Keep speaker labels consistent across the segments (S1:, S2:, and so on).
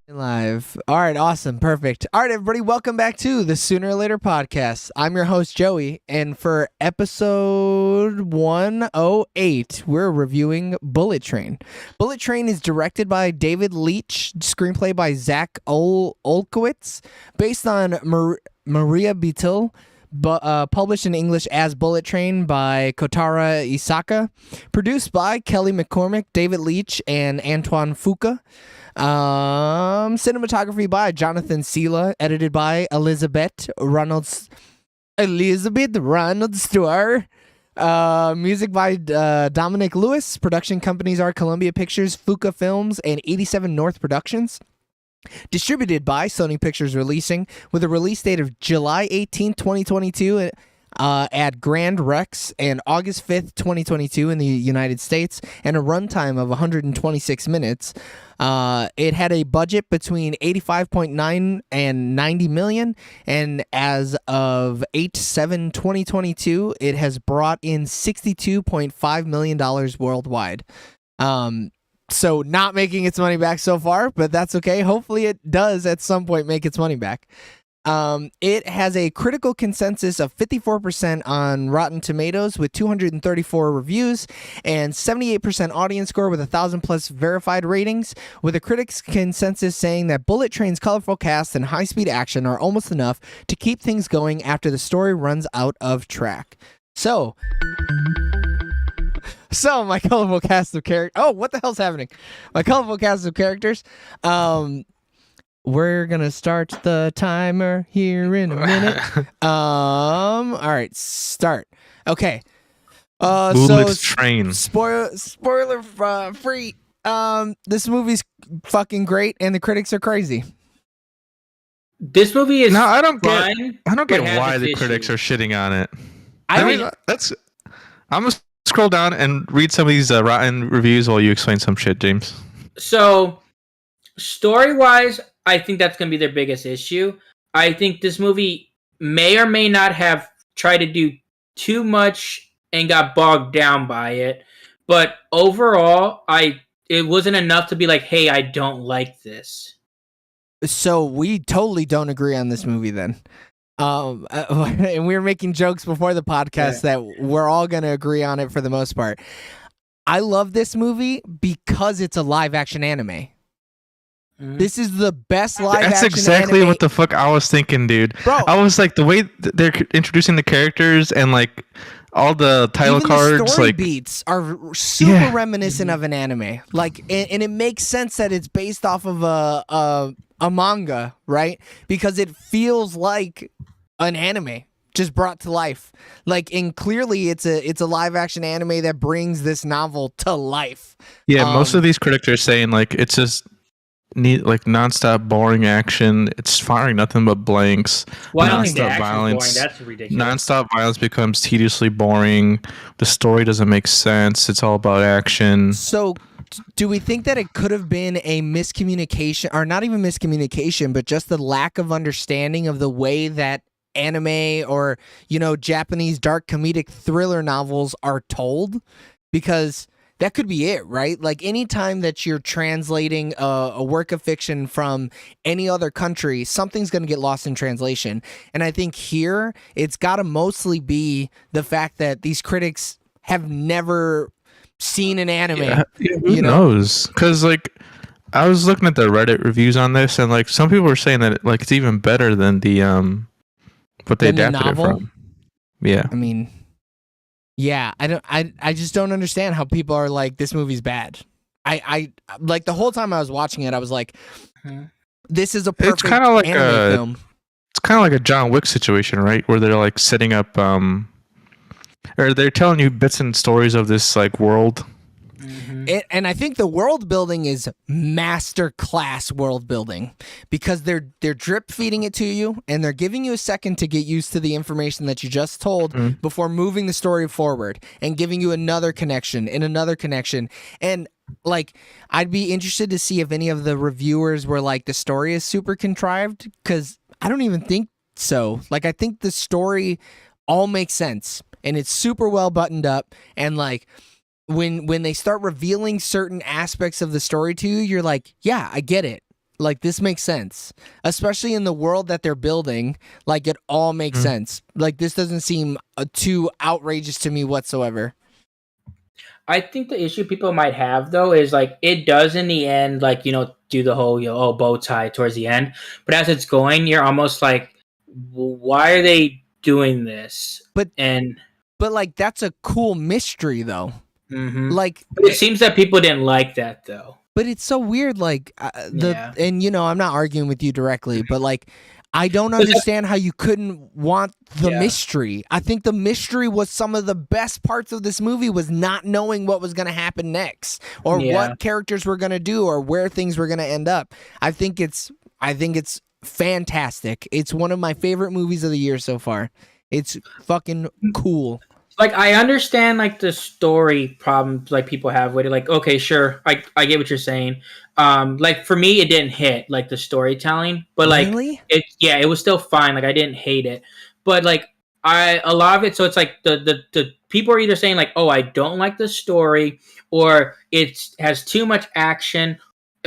S1: Live. All right, awesome, perfect. All right, everybody, welcome back to the Sooner or Later podcast. I'm your host, Joey, and for episode 108, we're reviewing Bullet Train. Bullet Train is directed by David Leitch, screenplay by Zach Olkowitz, based on Maria Beatle, published in English as Bullet Train by Kotaro Isaka, produced by Kelly McCormick, David Leitch, and Antoine Fuqua. Cinematography by Jonathan Sela, edited by Elizabeth Ronald Stewart. Music by Dominic Lewis. Production companies are Columbia Pictures, Fuqua Films, and 87 North Productions. Distributed by Sony Pictures Releasing, with a release date of July 18, 2022 at Grand Rex, and August 5th, 2022 in the United States, and a runtime of 126 minutes. It had a budget between 85.9 and 90 million, and as of 8/7/2022, it has brought in $62.5 million worldwide. So not making its money back so far, but that's okay. Hopefully it does at some point make its money back. It has a critical consensus of 54% on Rotten Tomatoes with 234 reviews and 78% audience score with 1,000 plus verified ratings, with a critics consensus saying that Bullet Train's colorful cast and high-speed action are almost enough to keep things going after the story runs out of track. So my colorful cast of characters. Oh, what the hell's happening? My colorful cast of characters. We're gonna start the timer here in a minute. All right, start. Okay.
S2: Bullet Train.
S1: Spoiler free. This movie's fucking great, and the critics are crazy.
S3: This movie is
S2: I don't get
S3: but
S2: why the critics are shitting on it. I'm gonna scroll down and read some of these rotten reviews while you explain some shit, James.
S3: So, story-wise, I think that's going to be their biggest issue. I think this movie may or may not have tried to do too much and got bogged down by it. But overall, it wasn't enough to be like, hey, I don't like this.
S1: So we totally don't agree on this movie then. And we were making jokes before the podcast that we're all going to agree on it for the most part. I love this movie because it's a live action anime. This is the best live action
S2: That's exactly
S1: anime.
S2: what the fuck I was thinking, dude.
S1: Bro,
S2: I was like, the way they're introducing the characters and like all the title
S1: even
S2: cards,
S1: the story
S2: like
S1: beats are super
S2: Yeah.
S1: reminiscent of an anime. Like, and it makes sense that it's based off of a manga, right? Because it feels like an anime just brought to life. Like, and clearly it's a live action anime that brings this novel to life.
S2: yeah, most of these critics are saying like it's just like nonstop boring action. It's firing nothing but blanks.
S3: Well, I don't think the
S2: Nonstop
S3: action's
S2: violence.
S3: boring. That's ridiculous.
S2: Nonstop violence becomes tediously boring. The story doesn't make sense. It's all about action.
S1: So, do we think that it could have been a miscommunication, or not even miscommunication, but just the lack of understanding of the way that anime or, Japanese dark comedic thriller novels are told? Because that could be it, right? Like, anytime that you're translating a work of fiction from any other country, something's going to get lost in translation. And I think here, it's got to mostly be the fact that these critics have never seen an anime.
S2: Yeah, who knows? Because like I was looking at the Reddit reviews on this, and like some people were saying that like it's even better than the what they
S1: Than the
S2: adapted it
S1: novel?
S2: from. Yeah.
S1: I mean, yeah, I just don't understand how people are like, this movie's bad. I like the whole time I was watching it, I was like, this is a perfect
S2: kinda like
S1: anime film.
S2: It's kind of like a John Wick situation, right? Where they're like setting up or they're telling you bits and stories of this like world.
S1: And I think the world building is master class world building, because they're drip feeding it to you, and they're giving you a second to get used to the information that you just told before moving the story forward and giving you another connection and another connection. And like, I'd be interested to see if any of the reviewers were like, the story is super contrived, because I don't even think so. Like, I think the story all makes sense and it's super well buttoned up, and like, when they start revealing certain aspects of the story to you, you're like, yeah, I get it. Like, this makes sense. Especially in the world that they're building, like, it all makes sense. Like, this doesn't seem too outrageous to me whatsoever.
S3: I think the issue people might have though is like, it does in the end, like, do the whole bow tie towards the end, but as it's going, you're almost like, why are they doing this? But
S1: like, that's a cool mystery though. Like,
S3: but it seems that people didn't like that though.
S1: But it's so weird, like and I'm not arguing with you directly, but like, I don't understand how you couldn't want the mystery. I think the mystery was some of the best parts of this movie, was not knowing what was going to happen next, or what characters were going to do, or where things were going to end up. I think it's fantastic. It's one of my favorite movies of the year so far. It's fucking cool.
S3: Like, I understand like the story problems like people have with it. Like, okay, sure, I get what you're saying. Like, for me, it didn't hit like the storytelling, but like
S1: Really?
S3: it was still fine. Like, I didn't hate it, but like a lot of it. So it's like the people are either saying like, oh, I don't like the story, or it has too much action,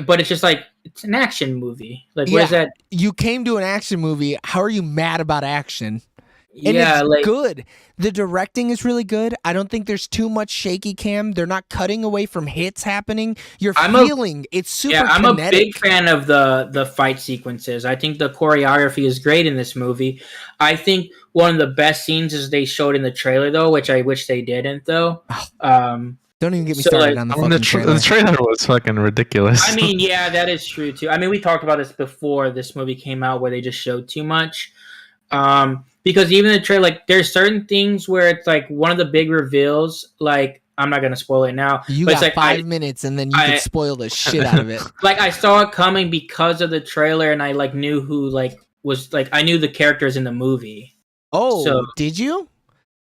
S3: but it's just like, it's an action movie. Like, what is that?
S1: You came to an action movie. How are you mad about action? And
S3: yeah,
S1: it's
S3: like,
S1: good. The directing is really good. I don't think there's too much shaky cam. They're not cutting away from hits happening. You're feeling it's super
S3: I'm
S1: kinetic.
S3: a big fan of the fight sequences. I think the choreography is great in this movie. I think one of the best scenes is they showed in the trailer though, which I wish they didn't though.
S1: Don't even get me started on the fucking trailer.
S2: The trailer was fucking ridiculous.
S3: I mean, yeah, that is true too. I mean, we talked about this before this movie came out, where they just showed too much. Because even the trailer, like, there's certain things where it's like one of the big reveals, like, I'm not gonna spoil it now.
S1: You
S3: but
S1: got
S3: it's like
S1: 5 minutes, and then you could spoil the shit out of it.
S3: Like, I saw it coming because of the trailer, and I like knew who like was like, I knew the characters in the movie.
S1: Oh,
S3: So-
S1: did you?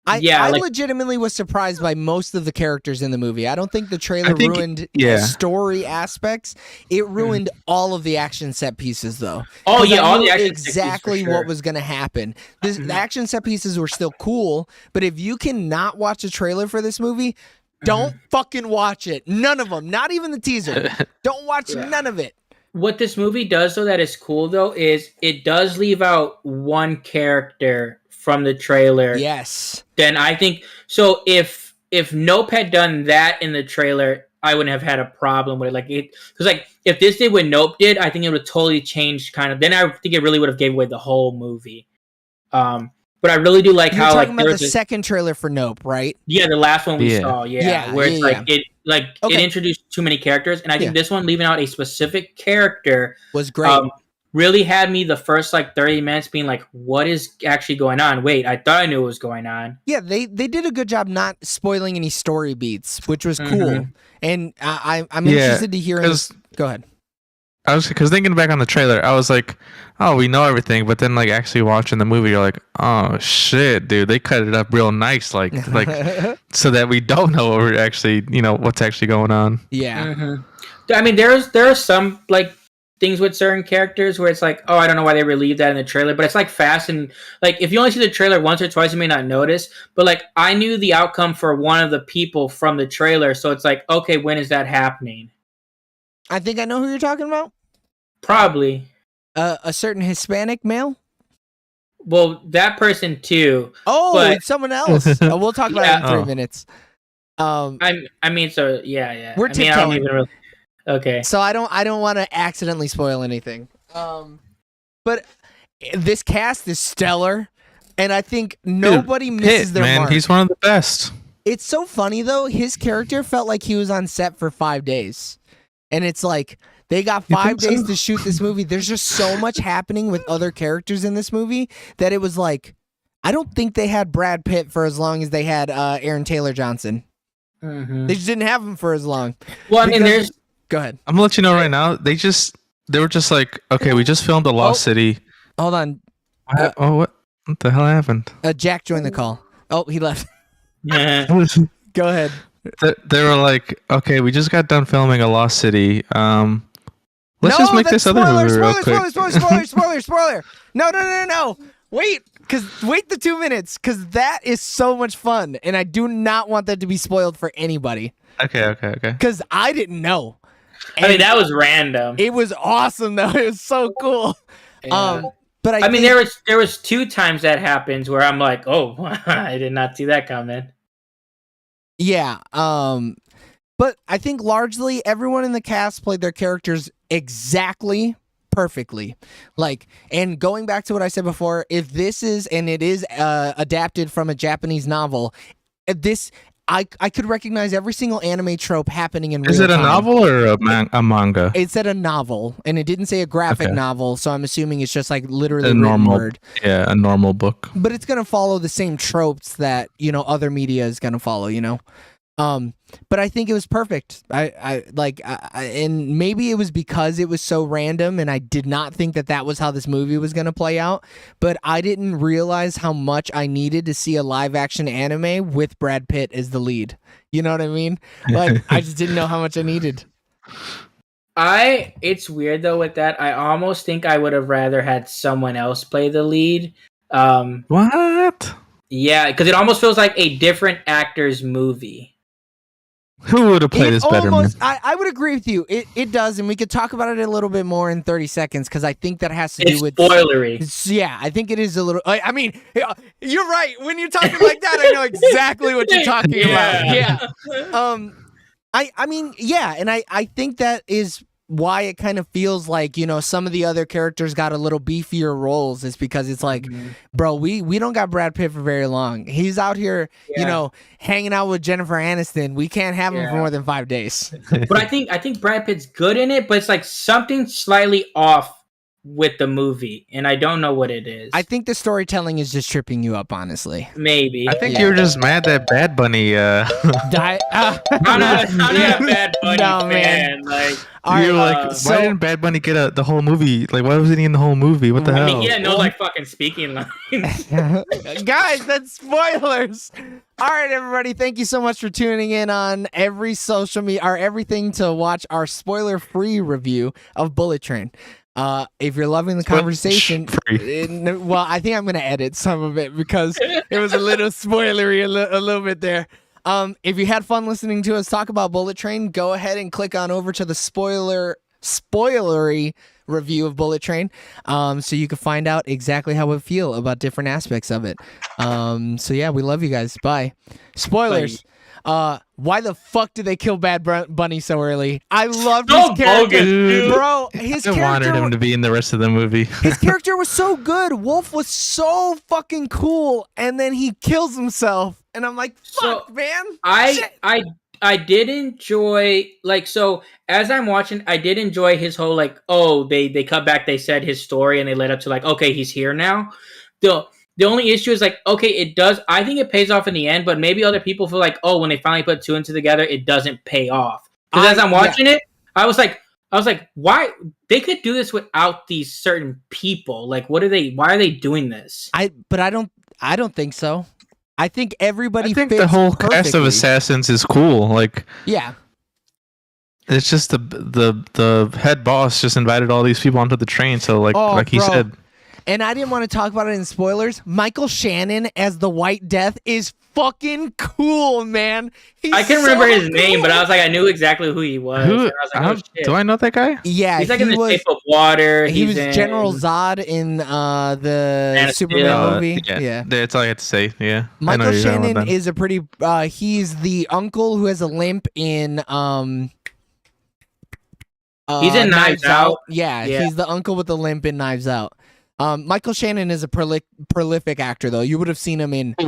S1: I legitimately was surprised by most of the characters in the movie. I don't think the trailer ruined story aspects. It ruined all of the action set pieces, though.
S3: Oh yeah, all
S1: knew
S3: the action
S1: exactly
S3: for sure.
S1: what was going to happen. The action set pieces were still cool, but if you cannot watch a trailer for this movie, don't fucking watch it. None of them. Not even the teaser. Don't watch none of it.
S3: What this movie does, though, that is cool, though, is it does leave out one character from the trailer.
S1: Yes.
S3: Then I think so. If Nope had done that in the trailer, I wouldn't have had a problem with it. Like it, because like if this did what Nope did, I think it would have totally changed. Kind of. Then I think it really would have gave away the whole movie. But I really do like
S1: You're
S3: how
S1: talking
S3: like
S1: about the second trailer for Nope, right?
S3: yeah, the last one we
S2: Yeah.
S3: saw,
S1: Yeah,
S3: where it's
S1: yeah,
S3: it
S1: Okay.
S3: introduced too many characters, and I think this one leaving out a specific character
S1: Was great.
S3: really had me the first like 30 minutes being like, what is actually going on? Wait, I thought I knew what was going on.
S1: Yeah, they did a good job not spoiling any story beats, which was cool. And I'm interested to hear. Go ahead.
S2: I was because thinking back on the trailer, I was like, "Oh, we know everything," but then like actually watching the movie, you're like, "Oh shit, dude! They cut it up real nice, like so that we don't know what we're actually, what's actually going on."
S1: Yeah.
S3: I mean, there are some like things with certain characters where it's like, oh, I don't know why they relieved that in the trailer, but it's like fast and like if you only see the trailer once or twice, you may not notice. But like I knew the outcome for one of the people from the trailer, so it's like, okay, when is that happening?
S1: I think I know who you're talking about.
S3: Probably.
S1: A certain Hispanic male.
S3: Well, that person too.
S1: Oh,
S3: but,
S1: it's someone else. We'll talk about it in 3 minutes.
S3: I mean, so yeah.
S1: We're
S3: I mean, I don't
S1: tiptoeing.
S3: even really. Okay.
S1: So I don't want to accidentally spoil anything. But this cast is stellar, and I think nobody misses their
S2: man,
S1: mark.
S2: he's one of the best.
S1: It's so funny though. His character felt like he was on set for 5 days, and it's like they got 5 days to shoot this movie. There's just so much happening with other characters in this movie that it was like, I don't think they had Brad Pitt for as long as they had Aaron Taylor Johnson. They just didn't have him for as long.
S3: Well, I mean, there's.
S1: Go ahead.
S2: I'm gonna let you know right now. They were just like, okay, we just filmed The Lost City.
S1: Hold on.
S2: What the hell happened?
S1: Jack joined the call. Oh, he left.
S3: Yeah.
S1: Go ahead.
S2: They were like, okay, we just got done filming A Lost City. Let's just make this other movie real quick.
S1: Spoiler. No. Wait the 2 minutes, because that is so much fun, and I do not want that to be spoiled for anybody.
S2: Okay.
S1: Because I didn't know.
S3: I mean, that was random.
S1: It was awesome, though. It was so cool.
S3: Yeah.
S1: But
S3: I mean, there was 2 times that happens where I'm like, oh, I did not see that coming.
S1: Yeah. But I think largely everyone in the cast played their characters exactly perfectly. Like, and going back to what I said before, if this is, and it is adapted from a Japanese novel, this I could recognize every single anime trope happening in real time.
S2: Is it a novel or a manga?
S1: It said a novel, and it didn't say a graphic novel, so I'm assuming it's just like literally
S2: A
S1: written
S2: normal,
S1: word.
S2: yeah, a normal book.
S1: But it's gonna follow the same tropes that other media is gonna follow. But I think it was perfect. And maybe it was because it was so random, and I did not think that was how this movie was gonna play out. But I didn't realize how much I needed to see a live action anime with Brad Pitt as the lead. You know what I mean? Like I just didn't know how much I needed.
S3: It's weird though with that. I almost think I would have rather had someone else play the lead.
S2: What?
S3: Yeah, because it almost feels like a different actor's movie.
S2: Who would have played this better, man?
S1: I would agree with you. It does, and we could talk about it a little bit more in 30 seconds, because I think that has to do with
S3: spoilery.
S1: Yeah, I think it is a little. I mean, you're right. When you're talking like that, I know exactly what you're talking about. Yeah. I mean, yeah, and I think that is why it kind of feels like some of the other characters got a little beefier roles, is because it's like, bro, we don't got Brad Pitt for very long. He's out here, hanging out with Jennifer Aniston. We can't have him for more than 5 days.
S3: But I think Brad Pitt's good in it, but it's like something slightly off with the movie, and I don't know what it is.
S1: I think the storytelling is just tripping you up, honestly.
S3: Maybe.
S2: I think you were just mad that Bad Bunny.
S3: I'm not a Bad Bunny fan. Man. Like.
S2: You're like, why didn't Bad Bunny get the whole movie? Like, why wasn't he in the whole movie? What the hell?
S3: I mean, he had no fucking speaking lines.
S1: Guys, that's spoilers. All right, everybody, thank you so much for tuning in on every social media or everything to watch our spoiler-free review of Bullet Train. If you're loving the conversation, well, I think I'm gonna edit some of it because it was a little spoilery, a little bit there. If you had fun listening to us talk about Bullet Train, go ahead and click on over to the spoilery review of Bullet Train, so you can find out exactly how we feel about different aspects of it. So yeah, we love you guys. Bye. Spoilers. Why the fuck did they kill Bad Bunny so early? I loved his character,
S2: dude.
S1: bro. His
S2: I wanted
S1: character,
S2: him to be in the rest of the movie.
S1: his character was so good. Wolf was so fucking cool, and then he kills himself, and I'm like, fuck, man. Shit.
S3: I did enjoy, like, so as I'm watching, I did enjoy his whole, like, oh, they cut back, they said his story, and they led up to, like, okay, he's here now. The only issue is, like, okay, it does, I think it pays off in the end, but maybe other people feel like, oh, when they finally put two and two together, it doesn't pay off. Because as I'm watching it, I was like, why? They could do this without these certain people. Like, why are they doing this?
S1: I don't think so. I think everybody.
S2: I think
S1: fits
S2: the whole cast
S1: perfectly.
S2: of assassins is cool. Like,
S1: Yeah.
S2: it's just the head boss just invited all these people onto the train. So like he
S1: bro.
S2: said,
S1: And I didn't want to talk about it in spoilers. Michael Shannon as the White Death is fucking cool, man.
S3: I can remember his name, but I was like, I knew exactly who he was.
S2: who?
S3: And I was like, oh, shit.
S2: Do I know that guy?
S1: Yeah,
S3: He's like
S1: he
S3: in the
S1: was.
S3: Shape of Water.
S1: He was
S3: in
S1: General Zod in the
S3: Man of
S1: Superman
S3: Steel.
S1: movie.
S2: Yeah,
S1: Yeah.
S2: that's all I had to say. Yeah, I know
S1: Michael
S2: who you're talking about
S1: Shannon
S2: then.
S1: is a pretty. He's the uncle who has a limp in.
S3: He's in Knives Out.
S1: Yeah,
S3: Yeah.
S1: he's the uncle with the limp in Knives Out. Michael Shannon is a prolific actor, though. You would have seen him in
S2: I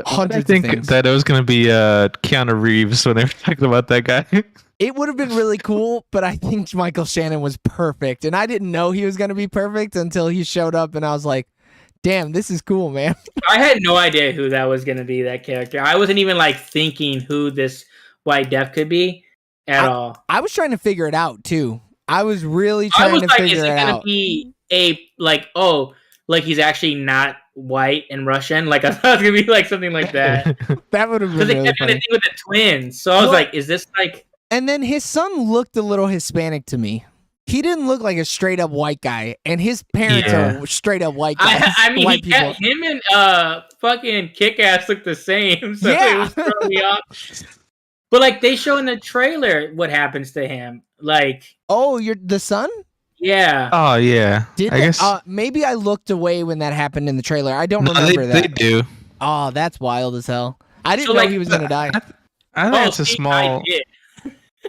S1: hundreds of
S2: think
S1: things.
S2: that it was gonna be Keanu Reeves when they were talking about that guy.
S1: It would have been really cool, but I think Michael Shannon was perfect, and I didn't know he was going to be perfect until he showed up, and I was like, "Damn, this is cool, man."
S3: I had no idea who that was going to be, that character. I wasn't even like thinking who this White Death could be at all.
S1: I was trying to figure it out too. I was really
S3: I
S1: trying
S3: was
S1: to
S3: like, is
S1: figure
S3: it
S1: it
S3: going to
S1: out.
S3: be like he's actually not white and Russian? Like I thought it was going to be like something like that.
S1: That would have
S3: Because
S1: been
S3: they
S1: really
S3: kept doing the
S1: funny.
S3: thing with the twins. So I was
S1: Well-
S3: like, is this like...
S1: And then his son looked a little Hispanic to me. He didn't look like a straight up white guy, and his parents
S2: Yeah.
S1: are straight up white guys.
S3: I mean,
S1: white people.
S3: him and fucking Kick-Ass look the same, so
S1: Yeah.
S3: it was throwing me off. But like they show in the trailer what happens to him. Like,
S1: Oh, you're the son?
S3: yeah,
S2: Oh yeah,
S1: Did
S2: I
S1: they-
S2: guess
S1: maybe I looked away when that happened in the trailer. I don't
S2: no,
S1: remember
S2: they
S1: that.
S2: do.
S1: Oh, that's wild as hell. I didn't
S3: So,
S1: know
S3: like,
S1: he was gonna die.
S2: I think it's a
S3: see,
S2: small.
S3: I did.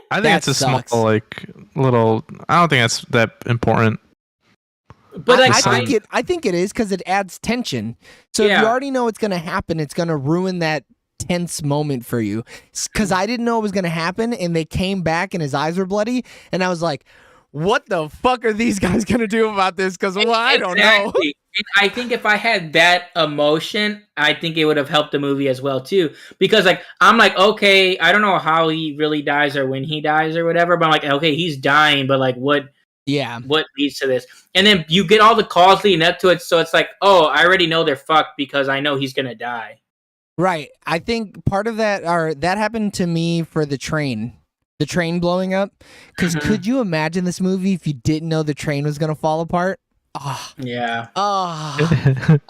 S2: I think
S1: That
S2: it's a
S1: sucks.
S2: small like little. I don't think that's that important.
S3: But like,
S1: I think it is because it adds tension. So if
S3: Yeah.
S1: you already know it's gonna happen, it's gonna ruin that tense moment for you. Because I didn't know it was gonna happen, and they came back and his eyes were bloody, and I was like, "What the fuck are these guys gonna do about this?" Because I don't know.
S3: Exactly. And I think if I had that emotion, I think it would have helped the movie as well too. Because like I'm like, okay, I don't know how he really dies or when he dies or whatever, but I'm like, okay, he's dying, but like what
S1: Yeah,
S3: leads to this? And then you get all the calls leading up to it, so it's like, oh, I already know they're fucked because I know he's gonna die.
S1: right. I think part of that, or that happened to me for the train blowing up. Because
S3: Mhm.
S1: could you imagine this movie if you didn't know the train was gonna fall apart? Oh,
S3: Yeah.
S1: it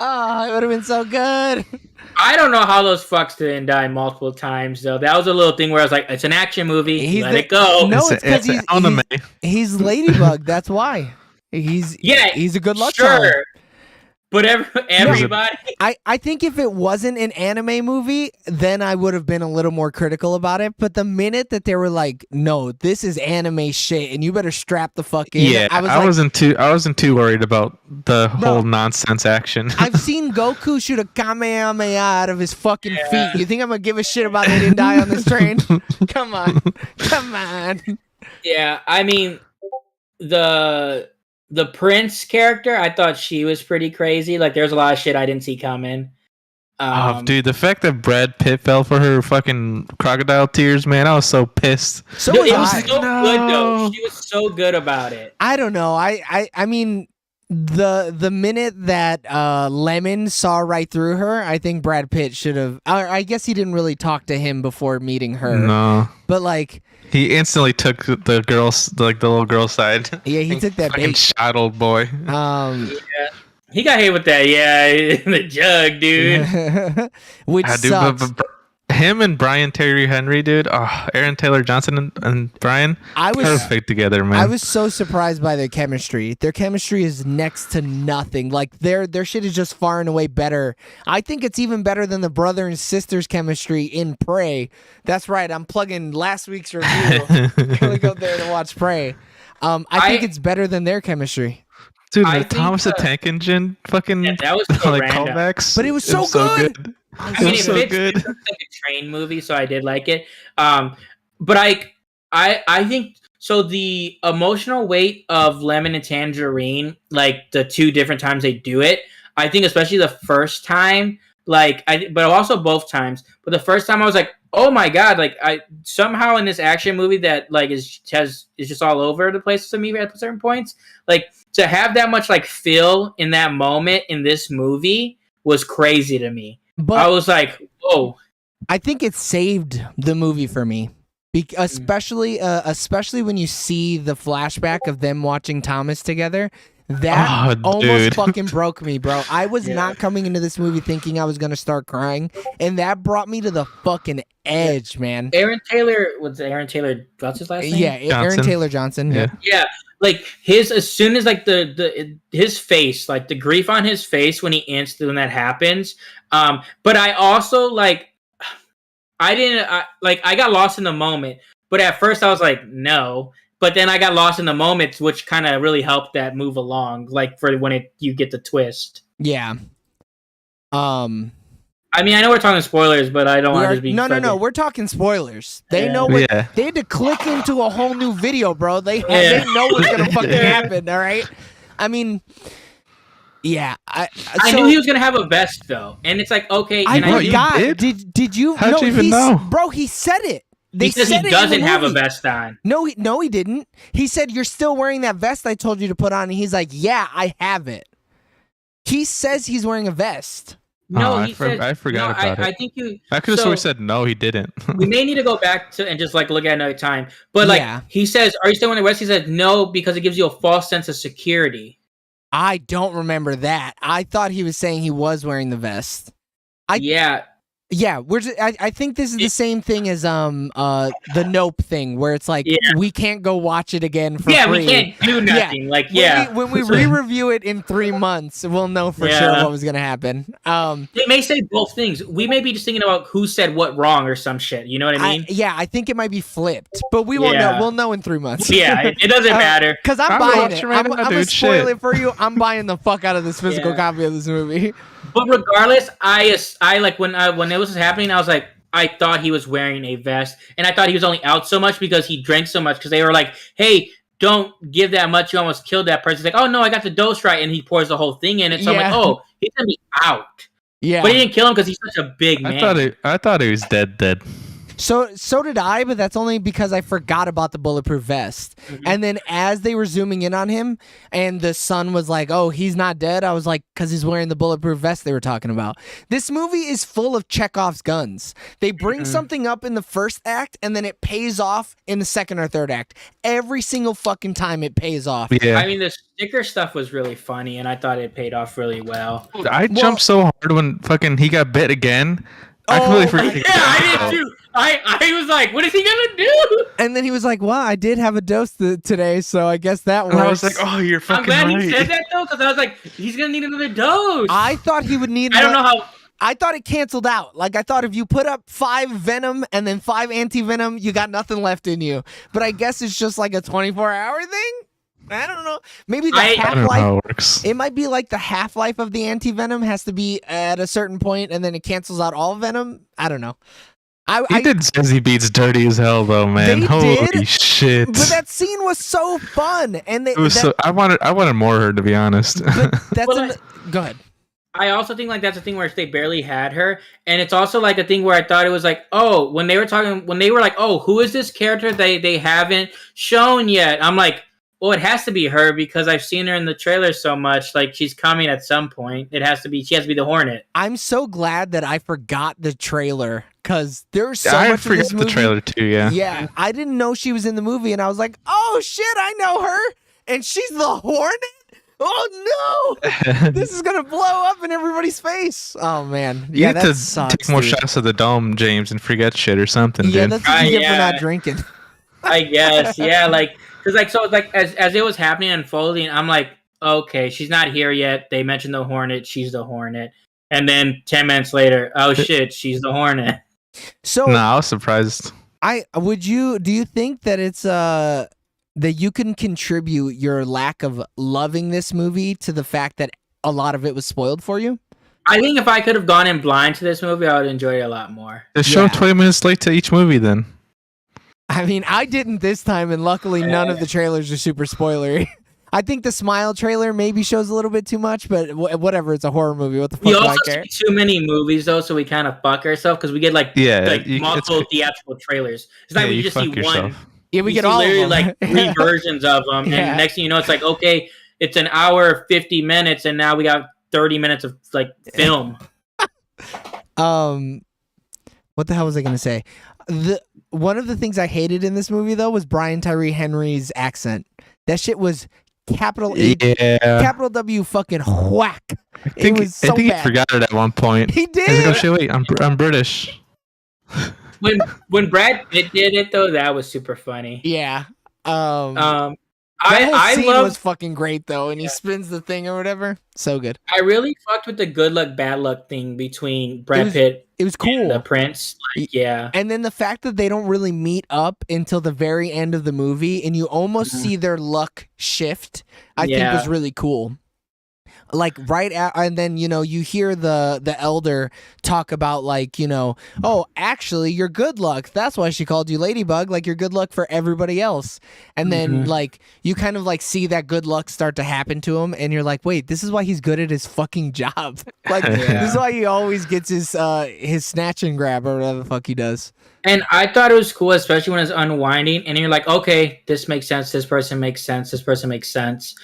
S1: would have been so good.
S3: I don't know how those fucks didn't die multiple times though. That was a little thing where I was like, it's an action movie,
S1: He's
S3: let
S1: the-
S3: it go.
S1: No, it's 'cause
S2: an anime.
S1: He's Ladybug. That's why. He's a good luck charm.
S3: Sure. But everybody
S1: I think if it wasn't an anime movie, then I would have been a little more critical about it. But the minute that they were like, "No, this is anime shit, and you better strap the fuck in,"
S2: Yeah,
S1: I was like,
S2: wasn't too worried about the whole nonsense action.
S1: I've seen Goku shoot a Kamehameha out of his fucking feet. You think I'm gonna give a shit about they didn't die on this train? Come on, come on.
S3: Yeah, I mean the Prince character, I thought she was pretty crazy. Like there's a lot of shit I didn't see coming.
S2: Oh, dude, the fact that Brad Pitt fell for her fucking crocodile tears, man, I was so pissed.
S1: So
S3: Dude,
S1: was
S3: it was
S1: I.
S3: so good though. She was so good about it.
S1: I don't know. I mean, the minute that Lemon saw right through her, I think Brad Pitt should have. I guess he didn't really talk to him before meeting her.
S2: No,
S1: But like,
S2: he instantly took the girls, like the little girl side.
S1: yeah, he took that
S2: Fucking
S1: bait.
S2: shot old boy.
S3: He got hit with that, yeah, the jug, dude.
S1: Which
S2: I do,
S1: sucks.
S2: him and Brian Terry Henry, dude. Oh, Aaron Taylor Johnson and Brian,
S1: I was
S2: perfect together, man.
S1: I was so surprised by their chemistry. Their chemistry is next to nothing. Like their shit is just far and away better. I think it's even better than the brother and sister's chemistry in Prey. That's right. I'm plugging last week's review. Gonna go there to watch Prey. I think it's better than their chemistry.
S2: Dude,
S3: I
S2: the
S3: think,
S2: Thomas the Tank Engine fucking
S3: that was so
S2: like
S3: random.
S2: callbacks.
S1: But it was so good.
S3: I
S2: It
S3: mean,
S2: was
S3: it
S2: so
S3: fits
S2: good.
S3: it's like a train movie, so I did like it. But I think so. The emotional weight of Lemon and Tangerine, like the two different times they do it, I think especially the first time, but also both times. But the first time I was like, oh my god, like I somehow in this action movie that like is just all over the place to me at certain points, like to have that much like feel in that moment in this movie was crazy to me.
S1: But
S3: I was like, whoa.
S1: I think it saved the movie for me. Especially when you see the flashback of them watching Thomas together. That
S2: Oh,
S1: almost
S2: dude.
S1: fucking broke me, bro. I was not coming into this movie thinking I was gonna start crying, and that brought me to the fucking edge, man.
S3: Aaron Taylor, what's his last name?
S1: Yeah, Aaron
S2: Johnson.
S1: Taylor Johnson. Yeah.
S3: Yeah. Like as soon as like his face, like the grief on his face when that happens. But I also like, I got lost in the moment, but at first I was like, no. But then I got lost in the moments, which kind of really helped that move along, like for when you get the twist.
S1: Yeah.
S3: I mean, I know we're talking spoilers, but I don't want to just be
S1: No. We're talking spoilers. They know what
S2: Yeah.
S1: they had to click into a whole new video, bro. They know what's gonna fucking happen. All right. I mean, yeah.
S3: I knew he was gonna have a vest though, and it's like okay.
S1: I
S3: And
S2: Bro, you
S1: forgot.
S2: did?
S1: Did you?
S2: How'd
S1: no,
S2: you even
S1: he's-
S2: know?
S1: Bro, he said it. They
S3: because
S1: said
S3: he
S1: it in the
S3: doesn't have a
S1: movie.
S3: vest on.
S1: No, he didn't. He said, "You're still wearing that vest I told you to put on," and he's like, "Yeah, I have it." He says he's wearing a vest.
S3: No,
S2: Oh,
S3: he said.
S2: I forgot about it.
S3: I think you.
S2: I could have
S3: so-
S2: sworn he said no, he didn't.
S3: We may need to go back to and just like look at another time. But like
S1: Yeah.
S3: he says, "Are you still wearing the vest?" He says, "No," because it gives you a false sense of security.
S1: I don't remember that. I thought he was saying he was wearing the vest.
S3: Yeah,
S1: Yeah, I think this is the same thing as the Nope thing, where it's like
S3: Yeah.
S1: we can't go watch it again for
S3: yeah,
S1: free.
S3: we can't do nothing. Like, yeah,
S1: When we re-review it in 3 months, we'll know for sure
S3: Yeah.
S1: what was gonna happen.
S3: they may say both things. We may be just thinking about who said what wrong or some shit. You know what I mean?
S1: I think it might be flipped, but we won't know.
S3: Yeah.
S1: We'll know in 3 months.
S3: Yeah, it doesn't matter.
S1: Because I'm
S2: I'm
S1: buying it.
S2: watching right
S1: I'm
S2: now,
S1: gonna
S2: dude.
S1: spoil
S2: Shit.
S1: it for you. I'm buying the fuck out of this physical
S3: Yeah.
S1: copy of this movie.
S3: But regardless, I like when it was happening, I was like, I thought he was wearing a vest, and I thought he was only out so much because he drank so much. Because they were like, "Hey, don't give that much. You almost killed that person." He's like, "Oh no, I got the dose right," and he pours the whole thing in it. So
S1: Yeah.
S3: I'm like, "Oh, he's gonna be out."
S1: Yeah.
S3: But he didn't kill him because he's such a big man.
S2: I thought he was dead.
S1: So did I, but that's only because I forgot about the bulletproof vest.
S3: Mhm.
S1: And then as they were zooming in on him and the son was like, "Oh, he's not dead." I was like, "Cuz he's wearing the bulletproof vest they were talking about." This movie is full of Chekhov's guns. They bring something up in the first act and then it pays off in the second or third act. Every single fucking time it pays off.
S2: Yeah.
S3: I mean, the sticker stuff was really funny, and I thought it paid off really well.
S2: I jumped so hard when fucking he got bit again. I
S1: Oh,
S2: completely forgot.
S3: Yeah, I did too. I was like, "What is he gonna do?"
S1: And then he was like, "Well, I did have a dose today, so I guess that works."
S2: And I was like, oh, you're
S3: I'm
S2: fucking
S3: glad
S2: right.
S3: he said that though, because I was like, "He's gonna need another dose."
S1: I thought he would need
S3: I don't know how.
S1: I thought it canceled out. Like, I thought if you put up 5 Venom and then 5 anti-Venom, you got nothing left in you. But I guess it's just like a 24-hour thing? I don't know. Maybe the
S3: I
S2: I don't know
S1: half-life...
S2: how it works.
S1: It might be like the half-life of the anti-Venom has to be at a certain point and then it cancels out all Venom. I don't know.
S2: He did Zazie Beats dirty as hell though, man.
S1: They
S2: Holy
S1: did,
S2: shit!
S1: But that scene was so fun. And they,
S2: it was so. I wanted more of her, to be honest.
S1: but that's
S3: Well,
S1: go ahead.
S3: I also think like that's a thing where they barely had her, and it's also like a thing where I thought it was like, oh, when they were like, oh, who is this character they haven't shown yet? I'm like, well, it has to be her because I've seen her in the trailer so much. Like she's coming at some point. She has to be the Hornet.
S1: I'm so glad that I forgot the trailer because there's so
S2: I
S1: much of
S2: forgot
S1: this
S2: the
S1: movie.
S2: trailer too. Yeah.
S1: Yeah, I didn't know she was in the movie, and I was like, "Oh shit, I know her, and she's the Hornet." Oh no! This is gonna blow up in everybody's face. Oh man,
S2: You
S1: yeah,
S2: have
S1: that
S2: to
S1: sucks.
S2: take more
S1: dude.
S2: shots of the dome, James, and forget shit or something,
S1: Yeah,
S2: dude.
S1: that's what you get for
S3: Yeah.
S1: not drinking.
S3: I guess, yeah, like, cause like, so like as it was happening unfolding, I'm like, okay, she's not here yet. They mentioned the Hornet, she's the Hornet, and then 10 minutes later, oh shit, she's the Hornet.
S1: So
S2: Nah, I was surprised.
S1: do you think that it's that you can contribute your lack of loving this movie to the fact that a lot of it was spoiled for you?
S3: I think if I could have gone in blind to this movie, I would enjoy it a lot more.
S2: Just show
S1: Yeah.
S2: 20 minutes late to each movie then.
S1: I mean, I didn't this time, and luckily none of the trailers are super spoilery. I think the Smile trailer maybe shows a little bit too much, but whatever. It's a horror movie. What the fuck
S3: We
S1: do I
S3: also
S1: care?
S3: see too many movies though, so we kind of fuck ourselves because we get like
S2: Yeah,
S3: multiple theatrical trailers. It's like
S2: yeah,
S3: we
S2: you
S3: just see
S2: fuck
S3: one.
S2: yourself.
S1: Yeah, we
S3: You
S1: get
S3: see
S1: all of
S3: literally
S1: them.
S3: like 3 versions of them,
S1: Yeah.
S3: and next thing you know, it's like okay, it's an hour 50 minutes, and now we got 30 minutes of like film.
S1: What the hell was I gonna say? One of the things I hated in this movie though was Brian Tyree Henry's accent. That shit was capital H,
S2: Yeah.
S1: capital W, fucking whack.
S2: I think,
S1: was so
S2: I think
S1: bad.
S2: he forgot it at one point.
S1: He
S2: He's like, oh
S1: did.
S2: shit, wait, I'm British.
S3: When Brad Pitt did it though, that was super funny.
S1: Yeah.
S3: I
S1: That whole
S3: I
S1: scene
S3: love
S1: was fucking great though, and he spins the thing or whatever. So good.
S3: I really fucked with the good luck bad luck thing between Brad
S1: was
S3: Pitt
S1: It was cool.
S3: and the Prince. Like, yeah.
S1: And then the fact that they don't really meet up until the very end of the movie, and you almost see their luck shift, I think
S3: Yeah.
S1: was really cool. Like and then you hear the elder talk about like oh actually you're good luck, that's why she called you Ladybug, like you're good luck for everybody else, and then like you kind of like see that good luck start to happen to him, and you're like, wait, this is why he's good at his fucking job. Like this is why he always gets his snatch and grab or whatever the fuck he does.
S3: And I thought it was cool, especially when it's unwinding, and you're like, okay, this makes sense. This person makes sense. This person makes sense.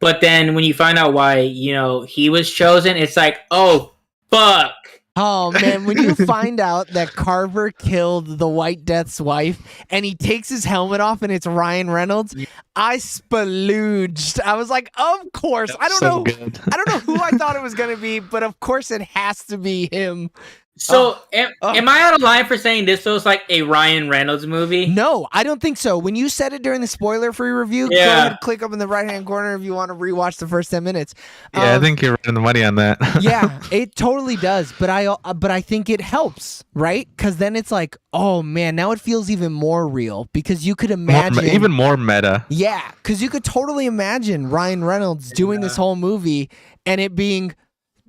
S3: But then when you find out why he was chosen, it's like, oh fuck.
S1: Oh man, when you find out that Carver killed the White Death's wife and he takes his helmet off and it's Ryan Reynolds, I spalooged. I was like, of course. I don't
S2: So
S1: know.
S2: good.
S1: I don't know who I thought it was gonna be, but of course it has to be him.
S3: So am I out of line for saying this feels like a Ryan Reynolds movie?
S1: No, I don't think so. When you said it during the spoiler-free review, go
S3: Yeah.
S1: ahead, click up in the right-hand corner if you want to rewatch the first 10 minutes.
S2: Yeah, I think you're running the money on that.
S1: Yeah, it totally does, but I think it helps, right? Because then it's like, oh man, now it feels even more real because you could imagine
S2: Even more meta.
S1: Yeah, because you could totally imagine Ryan Reynolds doing this whole movie and it being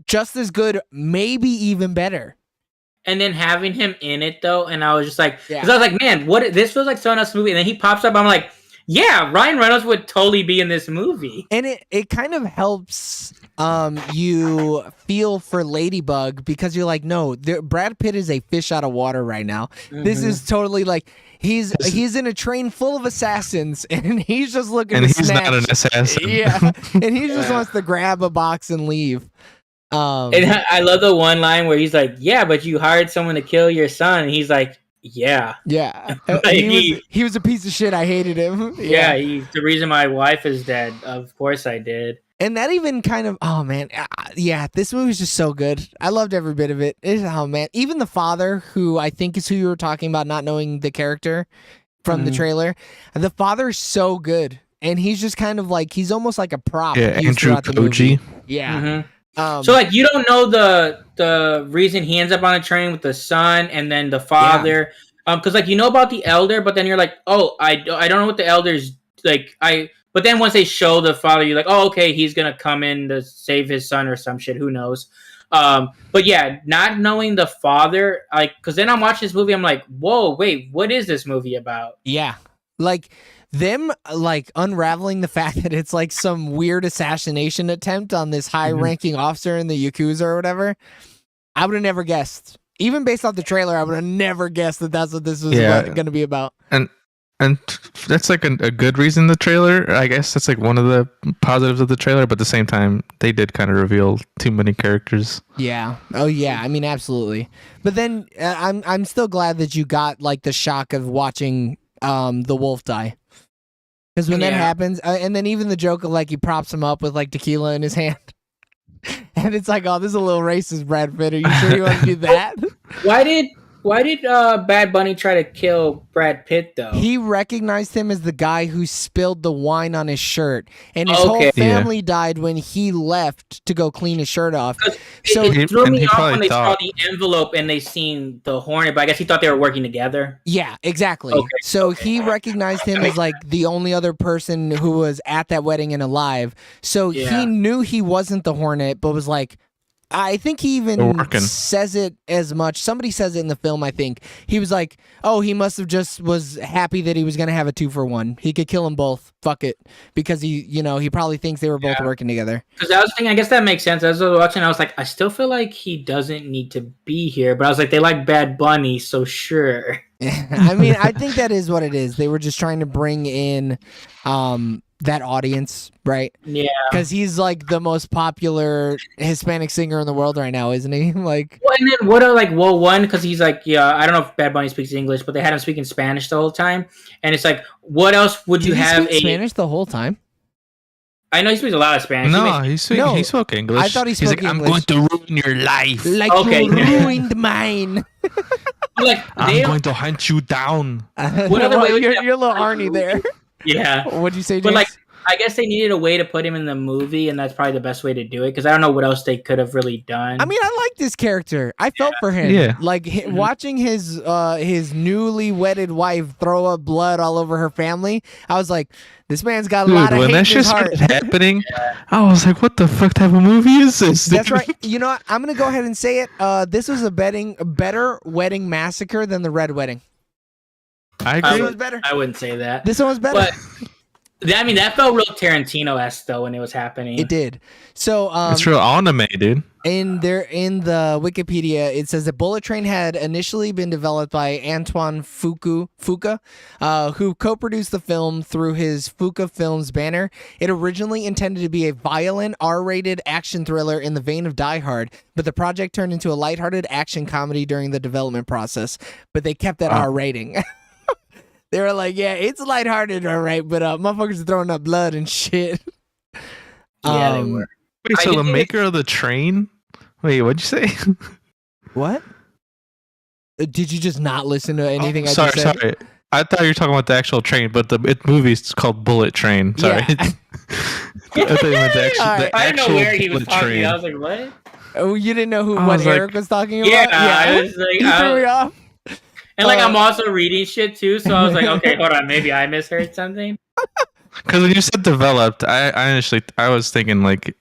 S1: just as good, maybe even better.
S3: And then having him in it though, and I was just like,
S1: Yeah.
S3: because I was like, man, this feels like someone else's movie. And then he pops up, I'm like, yeah, Ryan Reynolds would totally be in this movie.
S1: And it kind of helps you feel for Ladybug because you're like, no, Brad Pitt is a fish out of water right now. This is totally like he's in a train full of assassins and he's just looking
S2: And
S1: to
S2: he's
S1: snatch.
S2: not an assassin.
S1: Yeah, and he just wants to grab a box and leave.
S3: And I love the one line where he's like, yeah, but you hired someone to kill your son. And he's like, yeah.
S1: Yeah,
S3: Like,
S1: he was a piece of shit. I hated him.
S3: Yeah, he's the reason my wife is dead. Of course I did.
S1: And that even kind of, oh man, yeah, this movie's just so good. I loved every bit of it. Oh man, even the father, who I think is who you were talking about, not knowing the character from the trailer. The father's so good, and he's just kind of like he's almost like a prop.
S2: Yeah,
S1: used
S2: Andrew
S1: throughout the movie.
S2: Koji.
S1: Yeah.
S3: Mhm.
S1: So
S3: So like you don't know the reason he ends up on a train with the son and then the father, because like you know about the elder, but then you're like, oh, I don't know what the elder's like. But then once they show the father, you're like, oh, okay, he's gonna come in to save his son or some shit. Who knows? But yeah, not knowing the father, like, because then I'm watching this movie, I'm like, whoa, wait, what is this movie about?
S1: yeah, like them like unraveling the fact that it's like some weird assassination attempt on this high-ranking officer in the Yakuza or whatever. I would have never guessed. Even based off the trailer, I would have never guessed that that's what this was going to be about.
S2: And that's like a good reason, the trailer. I guess that's like one of the positives of the trailer, but at the same time, they did kind of reveal too many characters.
S1: Yeah. Oh yeah. I mean, absolutely. But then I'm still glad that you got like the shock of watching the wolf die. Because when that
S3: Yeah.
S1: happens, and then even the joke of like he props him up with like tequila in his hand, and it's like, oh, this is a little racist, Brad Pitt. Are you sure you want to do that?
S3: Why did Bad Bunny try to kill Brad Pitt though?
S1: He recognized him as the guy who spilled the wine on his shirt, and his whole
S3: Okay.
S1: family died when he left to go clean his shirt off. So
S3: it threw
S2: and
S3: me
S2: he
S3: off
S2: probably
S3: when they saw
S2: thought-
S3: the envelope and they seen the Hornet, but I guess he thought they were working together.
S1: yeah, exactly.
S3: Okay,
S1: So he recognized him as like the only other person who was at that wedding and alive. So
S3: Yeah.
S1: he knew he wasn't the Hornet, but was like, I think he
S2: They're
S1: even
S2: working.
S1: says it as much. Somebody says it in the film, I think. He was like, oh, he must have just was happy that he was going to have a 2-for-1. He could kill them both. Fuck it. Because he probably thinks they were both working together.
S3: Because I was thinking, I guess that makes sense. As I was watching, I was like, I still feel like he doesn't need to be here. But I was like, they like Bad Bunny, so sure.
S1: I mean, I think that is what it is. They were just trying to bring in that audience, right?
S3: Yeah.
S1: Because he's like the most popular Hispanic singer in the world right now, isn't he? Like,
S3: Well, and then what are like, well, one, because he's like, yeah, I don't know if Bad Bunny speaks English, but they had him speaking Spanish the whole time. And it's like, what else would
S1: did
S3: you
S1: he
S3: have
S1: speak Spanish the whole time?
S3: I know he speaks a lot of Spanish.
S2: No, he spoke English.
S1: I thought he
S2: He's
S1: spoke
S2: like, I'm going
S1: English.
S2: to ruin your life.
S1: Like
S3: Okay.
S1: you ruined mine.
S3: like,
S2: I'm
S3: they,
S2: going to hunt you down.
S3: What other way would
S1: you're,
S3: you-
S1: you're a little Arnie there.
S3: yeah.
S1: What'd you say, James?
S3: But like, I guess they needed a way to put him in the movie, and that's probably the best way to do it. Because I don't know what else they could have really done.
S1: I mean, I like this character. I felt for him.
S2: Yeah.
S1: Like watching his newly wedded wife throw up blood all over her family. I was like, this man's got a lot of
S2: Dude, when
S1: hate
S2: that
S1: in
S2: shit
S1: his heart.
S2: started happening, I was like, what the fuck type of movie is this?
S1: That's
S2: dude?
S1: right. You know what? I'm gonna go ahead and say it. This was a better wedding massacre than the Red Wedding.
S2: I
S1: This
S2: agree.
S1: one was better.
S3: I wouldn't say that.
S1: This one was better.
S3: But I mean, that felt real Tarantino-esque though when it was happening.
S1: It did. So
S2: It's real anime, dude.
S1: in the Wikipedia, it says that Bullet Train had initially been developed by Antoine Fuqua, who co-produced the film through his Fuqua Films banner. It originally intended to be a violent, R-rated action thriller in the vein of Die Hard, but the project turned into a lighthearted action comedy during the development process. But they kept that R rating. They were like, yeah, it's lighthearted, all right, but motherfuckers are throwing up blood and shit.
S3: Yeah, they were.
S2: Wait,
S3: I
S2: so the
S3: think it-
S2: maker of the train? Wait, what'd you say?
S1: What? Did you just not listen to anything I
S2: sorry,
S1: just said?
S2: sorry. I thought you were talking about the actual train, but the movie is called Bullet Train. Sorry.
S1: Yeah.
S2: I thought you meant the actual,
S1: Alright.
S2: the
S3: I didn't know
S2: actual
S3: where he was
S2: Bullet
S3: talking.
S2: Train.
S3: I was like, what?
S1: Oh, you didn't know
S2: I
S1: what
S2: was like-
S1: Eric was talking about?
S3: Yeah, I was like,
S1: He threw me off.
S3: and like I'm
S1: Uh,
S3: also reading shit too, so I was like, okay, hold on, maybe I misheard something.
S2: Because when you said developed, I was thinking like,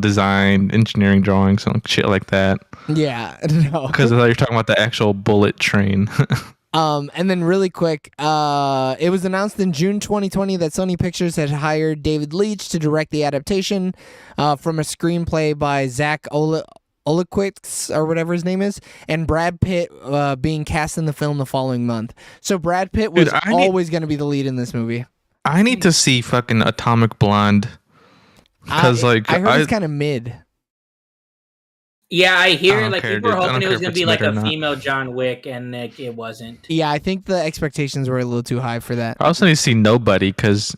S2: design, engineering drawings, and shit like that.
S1: Yeah, no.
S2: Because I thought you were talking about the actual Bullet Train.
S1: And then really quick, it was announced in June 2020 that Sony Pictures had hired David Leitch to direct the adaptation from a screenplay by Zach Olekowicz or whatever his name is, and Brad Pitt being cast in the film the following month. So Brad Pitt was
S2: Dude, I need-
S1: always going to be the lead in this movie.
S2: I need to see fucking Atomic Blonde. Because
S1: I
S2: like
S1: heard it's kind of mid.
S3: Yeah, I
S2: I
S3: hear
S2: don't
S3: like
S2: care,
S3: people were
S2: dude. I
S3: hoping
S2: don't
S3: it was
S2: care
S3: gonna
S2: if
S3: be
S2: it's
S3: like
S2: mid or
S3: a
S2: not.
S3: female John Wick, and like, it wasn't.
S1: Yeah, I think the expectations were a little too high for that.
S2: I also need to see Nobody because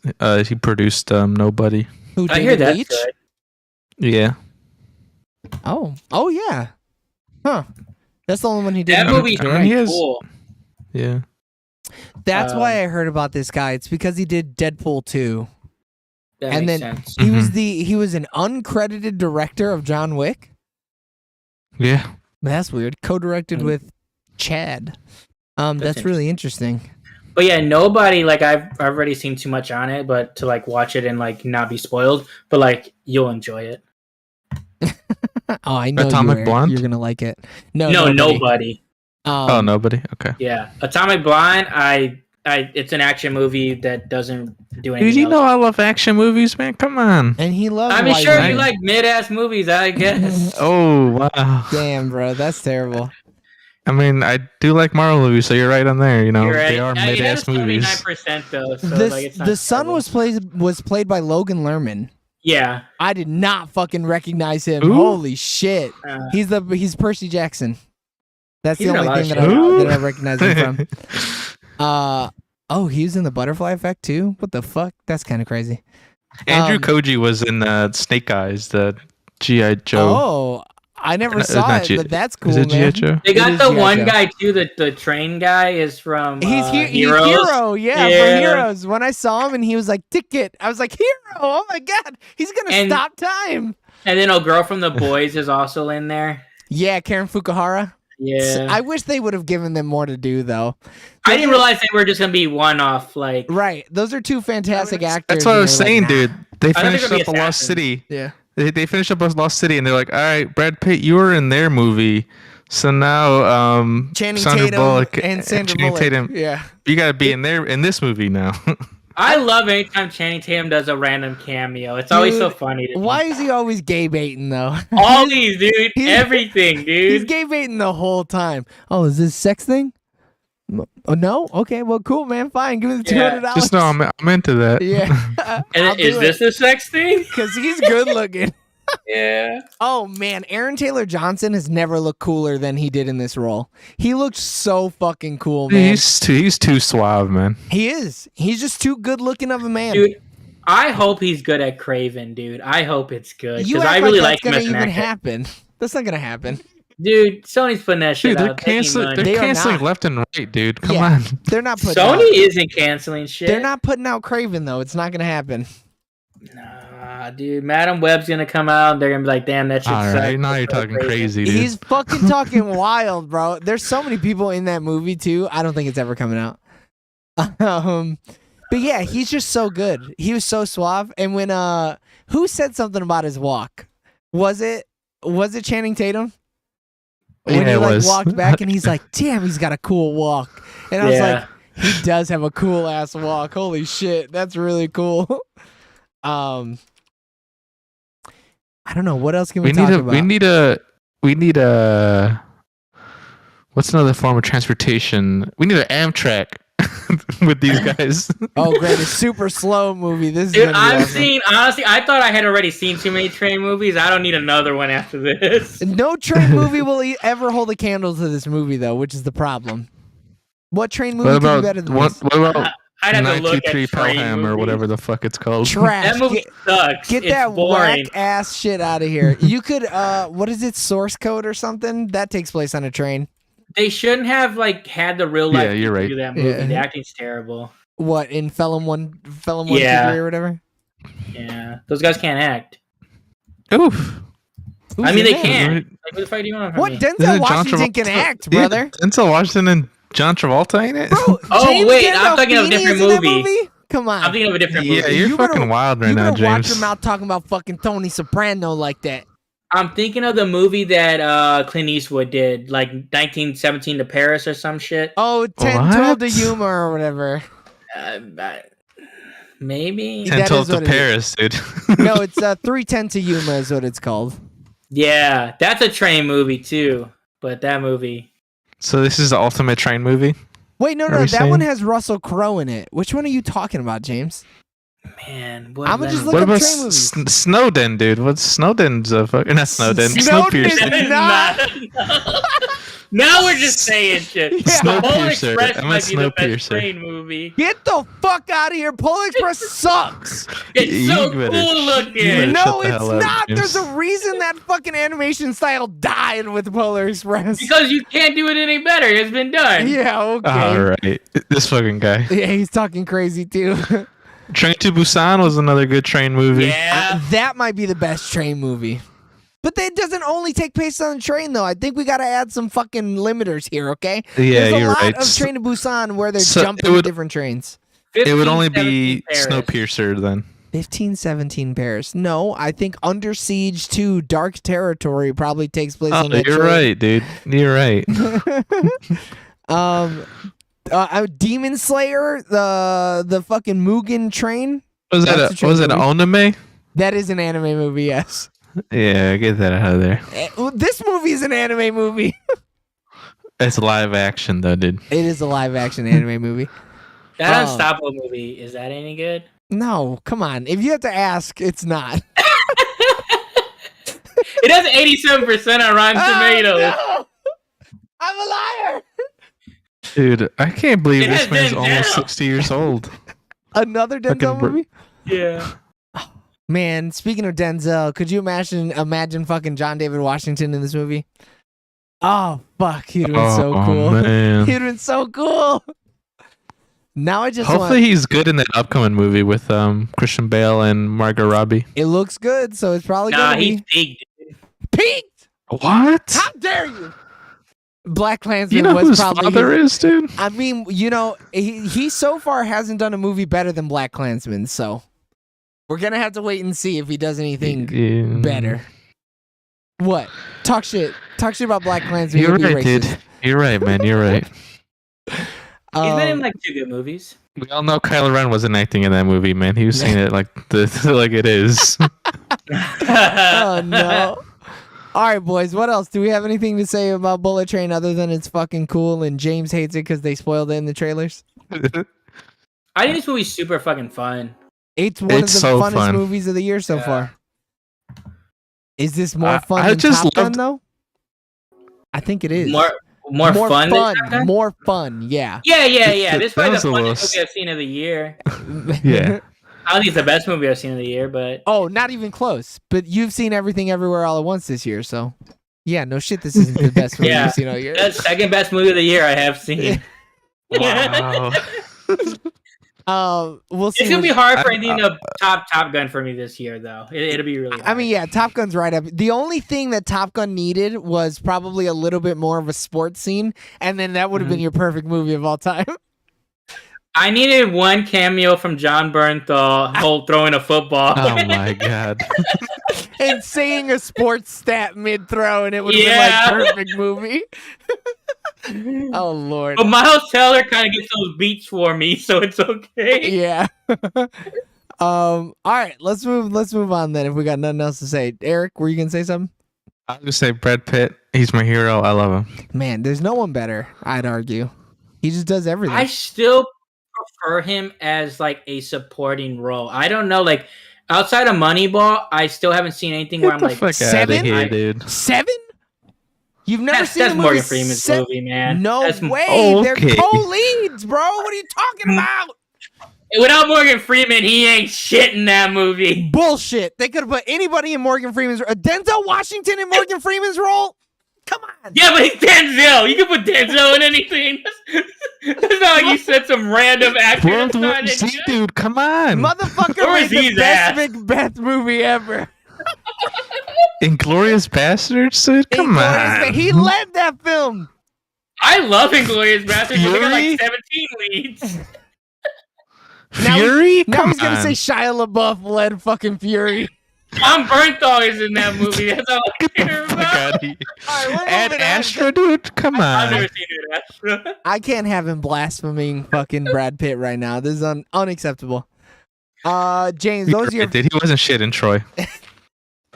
S2: he produced Nobody.
S1: Who,
S3: I hear
S1: David
S3: that's
S1: Leitch?
S3: good.
S2: Yeah.
S1: Oh yeah. Huh. That's the only one he did.
S3: That
S1: in
S3: movie's
S2: I mean,
S3: pretty
S2: he is-
S3: cool.
S2: Yeah.
S1: That's why I heard about this guy. It's because he did Deadpool 2.
S3: That
S1: And
S3: makes
S1: then
S3: sense.
S1: he was an uncredited director of John Wick.
S2: Yeah.
S1: That's weird. Co-directed with Chad. That's really interesting.
S3: But yeah, nobody like I've already seen too much on it, but to like watch it and like not be spoiled, but like you'll enjoy it.
S1: Oh, I know
S2: Atomic
S1: you,
S2: Blonde?
S1: You're gonna like it. No,
S3: No,
S1: nobody.
S3: nobody.
S2: Oh, Nobody. Okay.
S3: Yeah, Atomic Blonde. It's an action movie that doesn't do anything.
S2: Dude, you
S3: else.
S2: know I love action movies, man. Come on.
S1: And he loves.
S3: I mean,
S1: white
S3: sure,
S1: women.
S3: you like mid-ass movies, I guess.
S2: Oh wow.
S1: Damn, bro, that's terrible.
S2: I mean, I do like Marvel movies, so you're right on there. You know,
S3: You're right.
S2: they are
S3: I mean,
S2: mid-ass
S3: that was
S2: movies.
S3: 79% though. So
S1: This,
S3: like, it's not
S1: the son
S3: terrible.
S1: was played by Logan Lerman.
S3: Yeah.
S1: I did not fucking recognize him.
S2: Who?
S1: Holy shit.
S3: Uh,
S1: He's Percy Jackson. That's
S3: He's
S1: the
S3: in a
S1: only
S3: lot of
S1: thing
S3: shit.
S1: that I recognize him from. Oh, he was in the Butterfly Effect too. What the fuck? That's kind of crazy.
S2: Andrew Koji was in Snake Eyes, the GI Joe.
S1: Oh, I never
S2: No,
S1: saw
S2: not
S1: it,
S2: G-
S1: but that's cool,
S2: Is it GI
S1: man.
S2: Joe?
S3: They
S1: It
S3: got
S1: is
S3: the
S1: G.I.
S3: one
S1: Joe.
S3: guy too. The train guy is from
S1: He's
S3: Heroes.
S1: Hero, yeah,
S3: Yeah.
S1: from Heroes. When I saw him and he was like ticket, I was like Hero. Oh my god, he's gonna
S3: And-
S1: stop time.
S3: And then a girl from The Boys is also in there.
S1: Yeah, Karen Fukuhara.
S3: Yeah.
S1: I wish they would have given them more to do though.
S3: I didn't realize they were just gonna be one-off. Like,
S1: Right, those are two fantastic actors.
S2: That's what I
S1: and
S2: was
S1: they're like,
S2: saying,
S1: nah.
S2: dude. They
S3: I thought they were
S2: finished
S3: gonna
S2: up
S3: be
S2: a Lost
S3: assassins.
S2: City.
S1: Yeah.
S2: They finished up a Lost City, and they're like, all right, Brad Pitt, you were in their movie. So now,
S1: Channing
S2: Sandra
S1: Tatum
S2: Bullock
S1: and Sandra
S2: Channing
S1: Bullock.
S2: Tatum,
S1: Yeah.
S2: you got to be in this movie now.
S3: I love anytime Channing Tatum does a random cameo. It's always so
S1: Dude,
S3: funny. To me.
S1: Why is he always gay baiting though?
S3: Always, dude.
S1: He's-
S3: Everything,
S1: He's
S3: dude.
S1: gay baiting the whole time. Oh, is this sex thing? Oh no. Okay. Well, cool, man. Fine. Give me the
S3: Yeah.
S1: $200.
S2: Just know I'm into that.
S1: Yeah.
S3: And is this a sex thing?
S1: Because he's good looking.
S3: Yeah.
S1: Oh man, Aaron Taylor Johnson has never looked cooler than he did in this role. He looked so fucking cool, man.
S2: He's too suave, man.
S1: He is. He's just too good looking of a man.
S3: Dude, I hope he's good at Craven, dude. I hope it's good.
S1: you
S3: Because
S1: act
S3: I really
S1: like
S3: like
S1: that's
S3: him
S1: gonna
S3: as an
S1: even
S3: actor.
S1: happen. That's not gonna happen.
S3: Dude, Sony's putting that shit
S2: Dude, they're
S3: out. Making
S2: canceling.
S3: money.
S1: They
S2: They're
S1: are
S2: canceling
S1: not.
S2: left and right, dude. Come
S1: Yeah.
S2: on.
S1: They're not putting
S3: Sony
S1: out.
S3: isn't canceling shit.
S1: They're not putting out Craven though. It's not gonna happen.
S3: Nah, dude. Madam Web's gonna come out. And they're gonna be like, damn, that shit
S2: All
S3: sucks.
S2: right, now you're
S3: It's so
S2: talking crazy, dude.
S1: He's fucking talking wild, bro. There's so many people in that movie too. I don't think it's ever coming out. But yeah, he's just so good. He was so suave. And when who said something about his walk? Was it Channing Tatum? When
S2: Yeah,
S1: he
S2: it
S1: like
S2: was.
S1: walked back and he's like, "Damn, he's got a cool walk." And I was
S3: Yeah.
S1: like, "He does have a cool ass walk. Holy shit, that's really cool." I don't know what else can we talk about.
S2: We need a what's another form of transportation? We need an Amtrak with these guys.
S1: Oh, great! A super slow movie. This is
S3: Dude,
S1: gonna be
S3: I've
S1: awesome.
S3: seen, honestly, I thought I had already seen too many train movies. I don't need another one after this.
S1: No train movie will ever hold a candle to this movie, though, which is the problem. What train movie
S2: What
S1: could be
S2: about
S1: better than
S2: what
S1: this?
S2: about
S3: I'd have to look at
S2: 923
S3: train
S2: Pelham or
S3: movies.
S2: whatever the fuck it's called?
S1: Trash.
S3: That movie sucks.
S1: Get
S3: It's
S1: that
S3: boring.
S1: whack ass shit out of here. You could, what is it, Source Code or something? That takes place on a train.
S3: They shouldn't have had the real life
S2: Yeah, you're
S3: people
S2: right.
S3: do that movie.
S1: Yeah.
S3: The acting's terrible.
S1: What, in Felon 1, 2,
S3: Yeah.
S1: 3 or whatever?
S3: Yeah, those guys can't act.
S2: Oof.
S1: Who's
S3: I mean,
S1: in
S3: they
S1: that?
S3: can. Like, what the fuck do you want from
S1: What,
S3: me?
S2: Isn't
S1: Denzel
S2: it John
S1: Washington can
S2: Travolta?
S1: act,
S2: Yeah,
S1: brother.
S2: Denzel Washington and John Travolta, ain't it?
S1: Bro,
S3: Oh,
S1: James
S3: wait, I'm thinking of a
S1: Gandolfini
S3: different
S1: is in that
S3: movie.
S1: Come on.
S3: I'm thinking of a different
S2: Yeah,
S3: movie.
S2: you're
S1: You better-
S2: fucking wild right
S1: you
S2: now,
S1: better watch
S2: James.
S1: your mouth talking about fucking Tony Soprano like that.
S3: I'm thinking of the movie that Clint Eastwood did, like 1917 to Paris or some shit.
S1: Oh, 10, 12 to
S2: What?
S1: Yuma or whatever.
S3: Maybe.
S1: That
S2: 10 12
S1: is what
S2: to
S1: it is.
S2: Paris, dude.
S1: No, it's 310 to Yuma is what it's called.
S3: Yeah, that's a train movie too. But that movie,
S2: So this is the ultimate train movie?
S1: Wait, no,
S2: Are
S1: no,
S2: we
S1: that one
S2: saying-
S1: has Russell Crowe in it. Which one are you talking about, James?
S3: man. What
S1: I'ma just
S3: is
S1: look
S2: What
S1: up
S2: about
S1: train movies.
S2: Snowden, dude? What's Snowden's not Snowden.
S1: Snowden is
S2: Snowpiercer.
S1: not-
S3: Now we're just saying shit.
S1: Yeah.
S3: The Polar
S2: Snowpiercer.
S3: Express
S2: I'm a
S3: might be the best
S2: Snowpiercer.
S3: train movie.
S1: Get the fuck out of here. Polar Express sucks.
S3: It's
S2: You
S3: so
S2: better-
S3: cool
S2: you
S3: looking.
S2: better-
S1: No,
S2: shut the
S1: it's
S2: hell up,
S1: not.
S2: James.
S1: There's a reason that fucking animation style died with Polar Express.
S3: Because you can't do it any better. It's been done.
S1: Yeah, okay.
S2: All right. This fucking guy.
S1: Yeah, he's talking crazy too.
S2: Train to Busan was another good train movie.
S3: Yeah.
S1: That might be the best train movie. But that doesn't only take place on the train, though. I think we got to add some fucking limiters here, okay?
S2: Yeah,
S1: There's a
S2: you're
S1: lot
S2: right.
S1: of Train to Busan where they're
S2: So
S1: jumping
S2: it would-
S1: different trains.
S2: It would
S3: 15,
S2: only be
S3: 17 Paris.
S2: Snowpiercer then.
S1: 1517 Paris. No, I think Under Siege 2 Dark Territory probably takes place
S2: Oh,
S1: on that
S2: you're
S1: train.
S2: right, dude. You're right.
S1: Demon Slayer, the fucking Mugen train.
S2: Was
S1: That's a
S2: that
S1: train
S2: was it
S1: movie.
S2: Oname?
S1: That is an anime movie, yes.
S2: Yeah, get that out of there.
S1: This movie is an anime movie.
S2: It's live action though, dude.
S1: It is a live action anime movie.
S3: That
S1: Oh.
S3: Unstoppable movie, is that any good?
S1: No, come on. If you have to ask, it's not.
S3: It has 87% on Rotten Tomatoes.
S1: Oh, no! I'm a liar.
S2: Dude, I can't believe
S3: It
S2: this
S3: has
S2: man's
S3: Denzel.
S2: almost 60 years old.
S1: Another Denzel
S2: Fucking br-
S1: movie?
S3: Yeah.
S1: Man, speaking of Denzel, could you imagine fucking John David Washington in this movie? Oh fuck, he'd have been so cool.
S2: Man.
S1: He'd have been so cool. Now I just
S2: Hopefully
S1: want.
S2: he's good in that upcoming movie with Christian Bale and Margot Robbie.
S1: It looks good, so it's probably
S3: Nah,
S1: gonna
S3: he's
S1: be
S3: big.
S1: peaked.
S2: What?
S1: How dare you? Black Klansman
S2: You know
S1: was
S2: whose
S1: probably.
S2: father is, dude?
S1: I mean, he so far hasn't done a movie better than Black Klansman, so we're gonna have to wait and see if he does anything
S2: Yeah.
S1: better. What? Talk shit. Talk shit about Black Klansman.
S2: You're
S1: You'll be
S2: right,
S1: racist.
S2: dude. You're right, man. You're right.
S3: He's been in like 2 good movies.
S2: We all know Kylo Ren wasn't acting in that movie, man. He was saying it like like it is.
S1: Oh no. All right, boys. What else? Do we have anything to say about Bullet Train other than it's fucking cool and James hates it because they spoiled it in the trailers?
S3: I think this movie's super fucking fun.
S1: It's one
S2: It's
S1: of the
S2: so
S1: funnest
S2: fun.
S1: movies of the year so
S3: Yeah.
S1: far. Is this more fun
S2: I
S1: than
S2: just
S1: Top Gun
S2: loved-
S1: though? I think it is.
S3: More fun than Top Gun?
S1: More fun. Yeah.
S3: Yeah. This is probably
S2: That
S3: the
S2: was a
S3: funnest
S2: little
S3: movie I've seen of the year.
S2: Yeah.
S3: I don't think it's the best movie I've seen of the year, but
S1: Oh, not even close. But you've seen Everything Everywhere All at Once this year, so yeah, no shit. This isn't the best movie
S3: Yeah.
S1: you've seen all year.
S3: that's second best movie of the year I have seen.
S2: Wow.
S1: We'll see.
S3: It's gonna
S1: what-
S3: be hard for anything to top Gun for me this year, though. It'll be really hard.
S1: I mean, yeah, Top Gun's right up. The only thing that Top Gun needed was probably a little bit more of a sports scene, and then that would have been your perfect movie of all time.
S3: I needed one cameo from John Bernthal throwing a football.
S2: Oh my god.
S1: And saying a sports stat mid throw, and it would have
S3: Yeah.
S1: been like perfect movie. Oh Lord.
S3: But Miles Teller kind of gets those beats for me, so it's okay.
S1: Yeah. All right, let's move on then. If we got nothing else to say, Eric, were you gonna say something?
S2: I was gonna say Brad Pitt. He's my hero. I love him.
S1: Man, there's no one better. I'd argue. He just does everything.
S3: I still prefer him as like a supporting role. I don't know, like outside of Moneyball, I still haven't seen anything where
S2: Get
S3: I'm
S2: the
S3: like,
S2: fuck out
S1: seven?
S2: of here,
S3: I-
S2: dude.
S1: 7? You've never
S3: that's,
S1: seen
S3: that's
S1: a movie
S3: Morgan Freeman's
S1: se-
S3: movie, man.
S1: No
S3: That's,
S1: way.
S2: Oh,
S1: They're
S2: okay.
S1: co-leads, bro. What are you talking about?
S3: Without Morgan Freeman, he ain't shit in that movie.
S1: Bullshit. They could have put anybody in Morgan Freeman's Denzel Washington in Morgan Freeman's role? Come on.
S3: Yeah, but he's Denzel. You can put Denzel in anything. That's not like you said some random actor.
S2: World
S3: That's
S2: War
S3: not
S2: Z,
S3: it.
S2: dude. Come on.
S1: Motherfucker
S3: Where
S1: made
S3: is
S1: the
S3: his
S1: best
S3: ass?
S1: Macbeth movie ever.
S2: Inglorious Bastards, dude. Come
S1: Inglourious
S2: on.
S1: He led that film.
S3: I love Inglourious Bastards. They got
S2: Fury?
S3: like 17 leads.
S2: Fury.
S1: Now
S2: Come
S1: he's gonna
S2: on.
S1: say Shia LaBeouf led fucking Fury.
S3: Tom Bernthal is in that movie. That's all I care
S2: Fuck
S3: about.
S2: outta here.
S1: All right, we're
S2: Ad
S1: moving on.
S2: Astra, dude. Come
S3: I've
S2: on.
S3: never seen it. Astra.
S1: I can't have him blaspheming fucking Brad Pitt right now. This is unacceptable. James, those are your.
S2: Dude, he wasn't shit in Troy.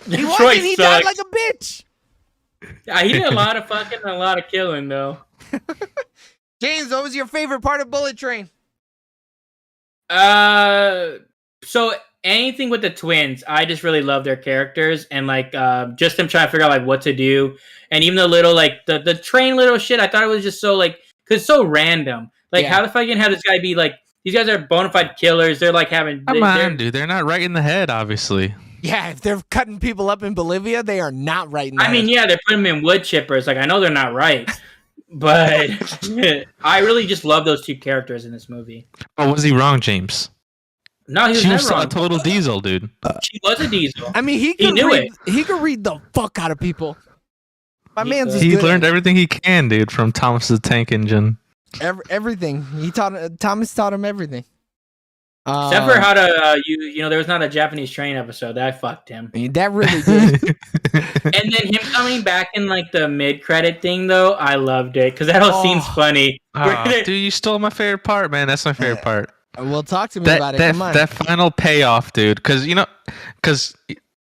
S1: He
S3: Troy
S1: wasn't. He died
S3: sucks.
S1: like a bitch.
S3: He did a lot of fucking and a lot of killing though.
S1: James, what was your favorite part of Bullet Train?
S3: So anything with the twins, I just really love their characters and like just them trying to figure out like what to do, and even the little like the train little shit. I thought it was just so like because so random. Like
S1: Yeah.
S3: how the fuck you can have this guy be like these guys are bona fide killers. They're like having
S2: Come
S3: they're-
S2: on, dude. They're not right in the head, obviously.
S1: Yeah, if they're cutting people up in Bolivia, they are not right now.
S3: I mean, yeah, they're putting them in wood chippers. Like I know they're not right, but I really just love those two characters in this movie.
S2: Oh, was he wrong, James?
S3: No, he was
S2: She
S3: never
S2: was
S3: wrong.
S2: a total diesel, dude.
S3: She was a diesel.
S1: I mean, he
S3: He
S1: could
S3: knew
S1: read. He could read the fuck out of people. My
S3: He
S1: man's
S3: could.
S1: was
S2: He
S1: good
S2: learned
S1: at
S2: everything he can, dude, from Thomas the Tank Engine.
S1: everything. He taught Thomas taught him everything.
S3: Except for how to you know there was not a Japanese train episode that fucked him.
S1: I mean, that really did.
S3: And then him coming back in like the mid credit thing though, I loved it because that whole scene's
S1: Oh.
S3: funny.
S2: Oh, dude, you stole my favorite part, man. That's my favorite part.
S1: Well, talk to me about it.
S2: That
S1: Come on.
S2: that final payoff, dude. Because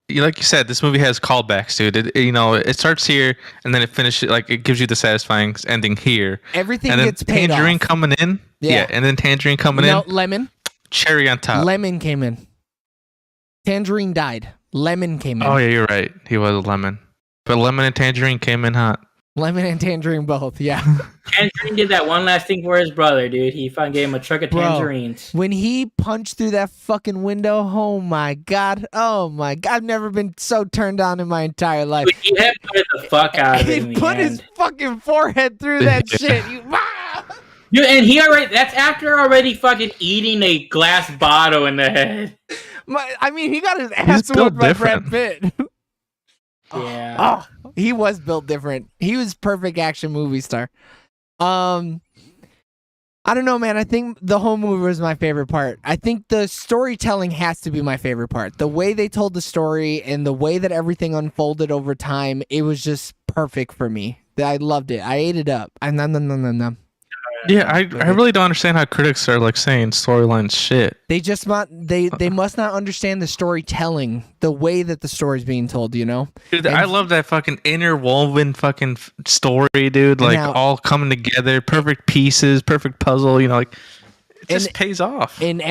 S2: like you said, this movie has callbacks, dude. It starts here and then it finishes like it gives you the satisfying ending here,
S1: Everything
S2: and then
S1: gets paid
S2: Tangerine
S1: off.
S2: coming in.
S1: Yeah.
S2: And then Tangerine coming
S1: No,
S2: in.
S1: lemon.
S2: Cherry on top.
S1: Lemon came in. Tangerine died. Lemon came in.
S2: Oh yeah, you're right. He was a lemon, but lemon and tangerine came in hot.
S1: Lemon and tangerine both. Yeah.
S3: Tangerine did that one last thing for his brother, dude. He fucking gave him a truck of
S1: Bro.
S3: tangerines.
S1: When he punched through that fucking window, oh my god, I've never been so turned on in my entire life.
S3: Dude, he had put the fuck out of it.
S1: He put his fucking forehead through that shit.
S3: Dude, and that's after already fucking eating a glass bottle in the head.
S1: He got his ass
S2: built
S1: whooped by
S2: different.
S1: Brad Pitt.
S3: Yeah.
S1: Oh, he was built different. He was perfect action movie star. I don't know, man. I think the whole movie was my favorite part. I think the storytelling has to be my favorite part. The way they told the story and the way that everything unfolded over time, it was just perfect for me. I loved it. I ate it up.
S2: Yeah, I really don't understand how critics are like saying storyline shit.
S1: They just they must not understand the storytelling, the way that the story's being told, you know?
S2: Dude, I love that fucking interwoven fucking story, dude. Like all coming together, perfect pieces, perfect puzzle. You know, like it just pays off.
S1: And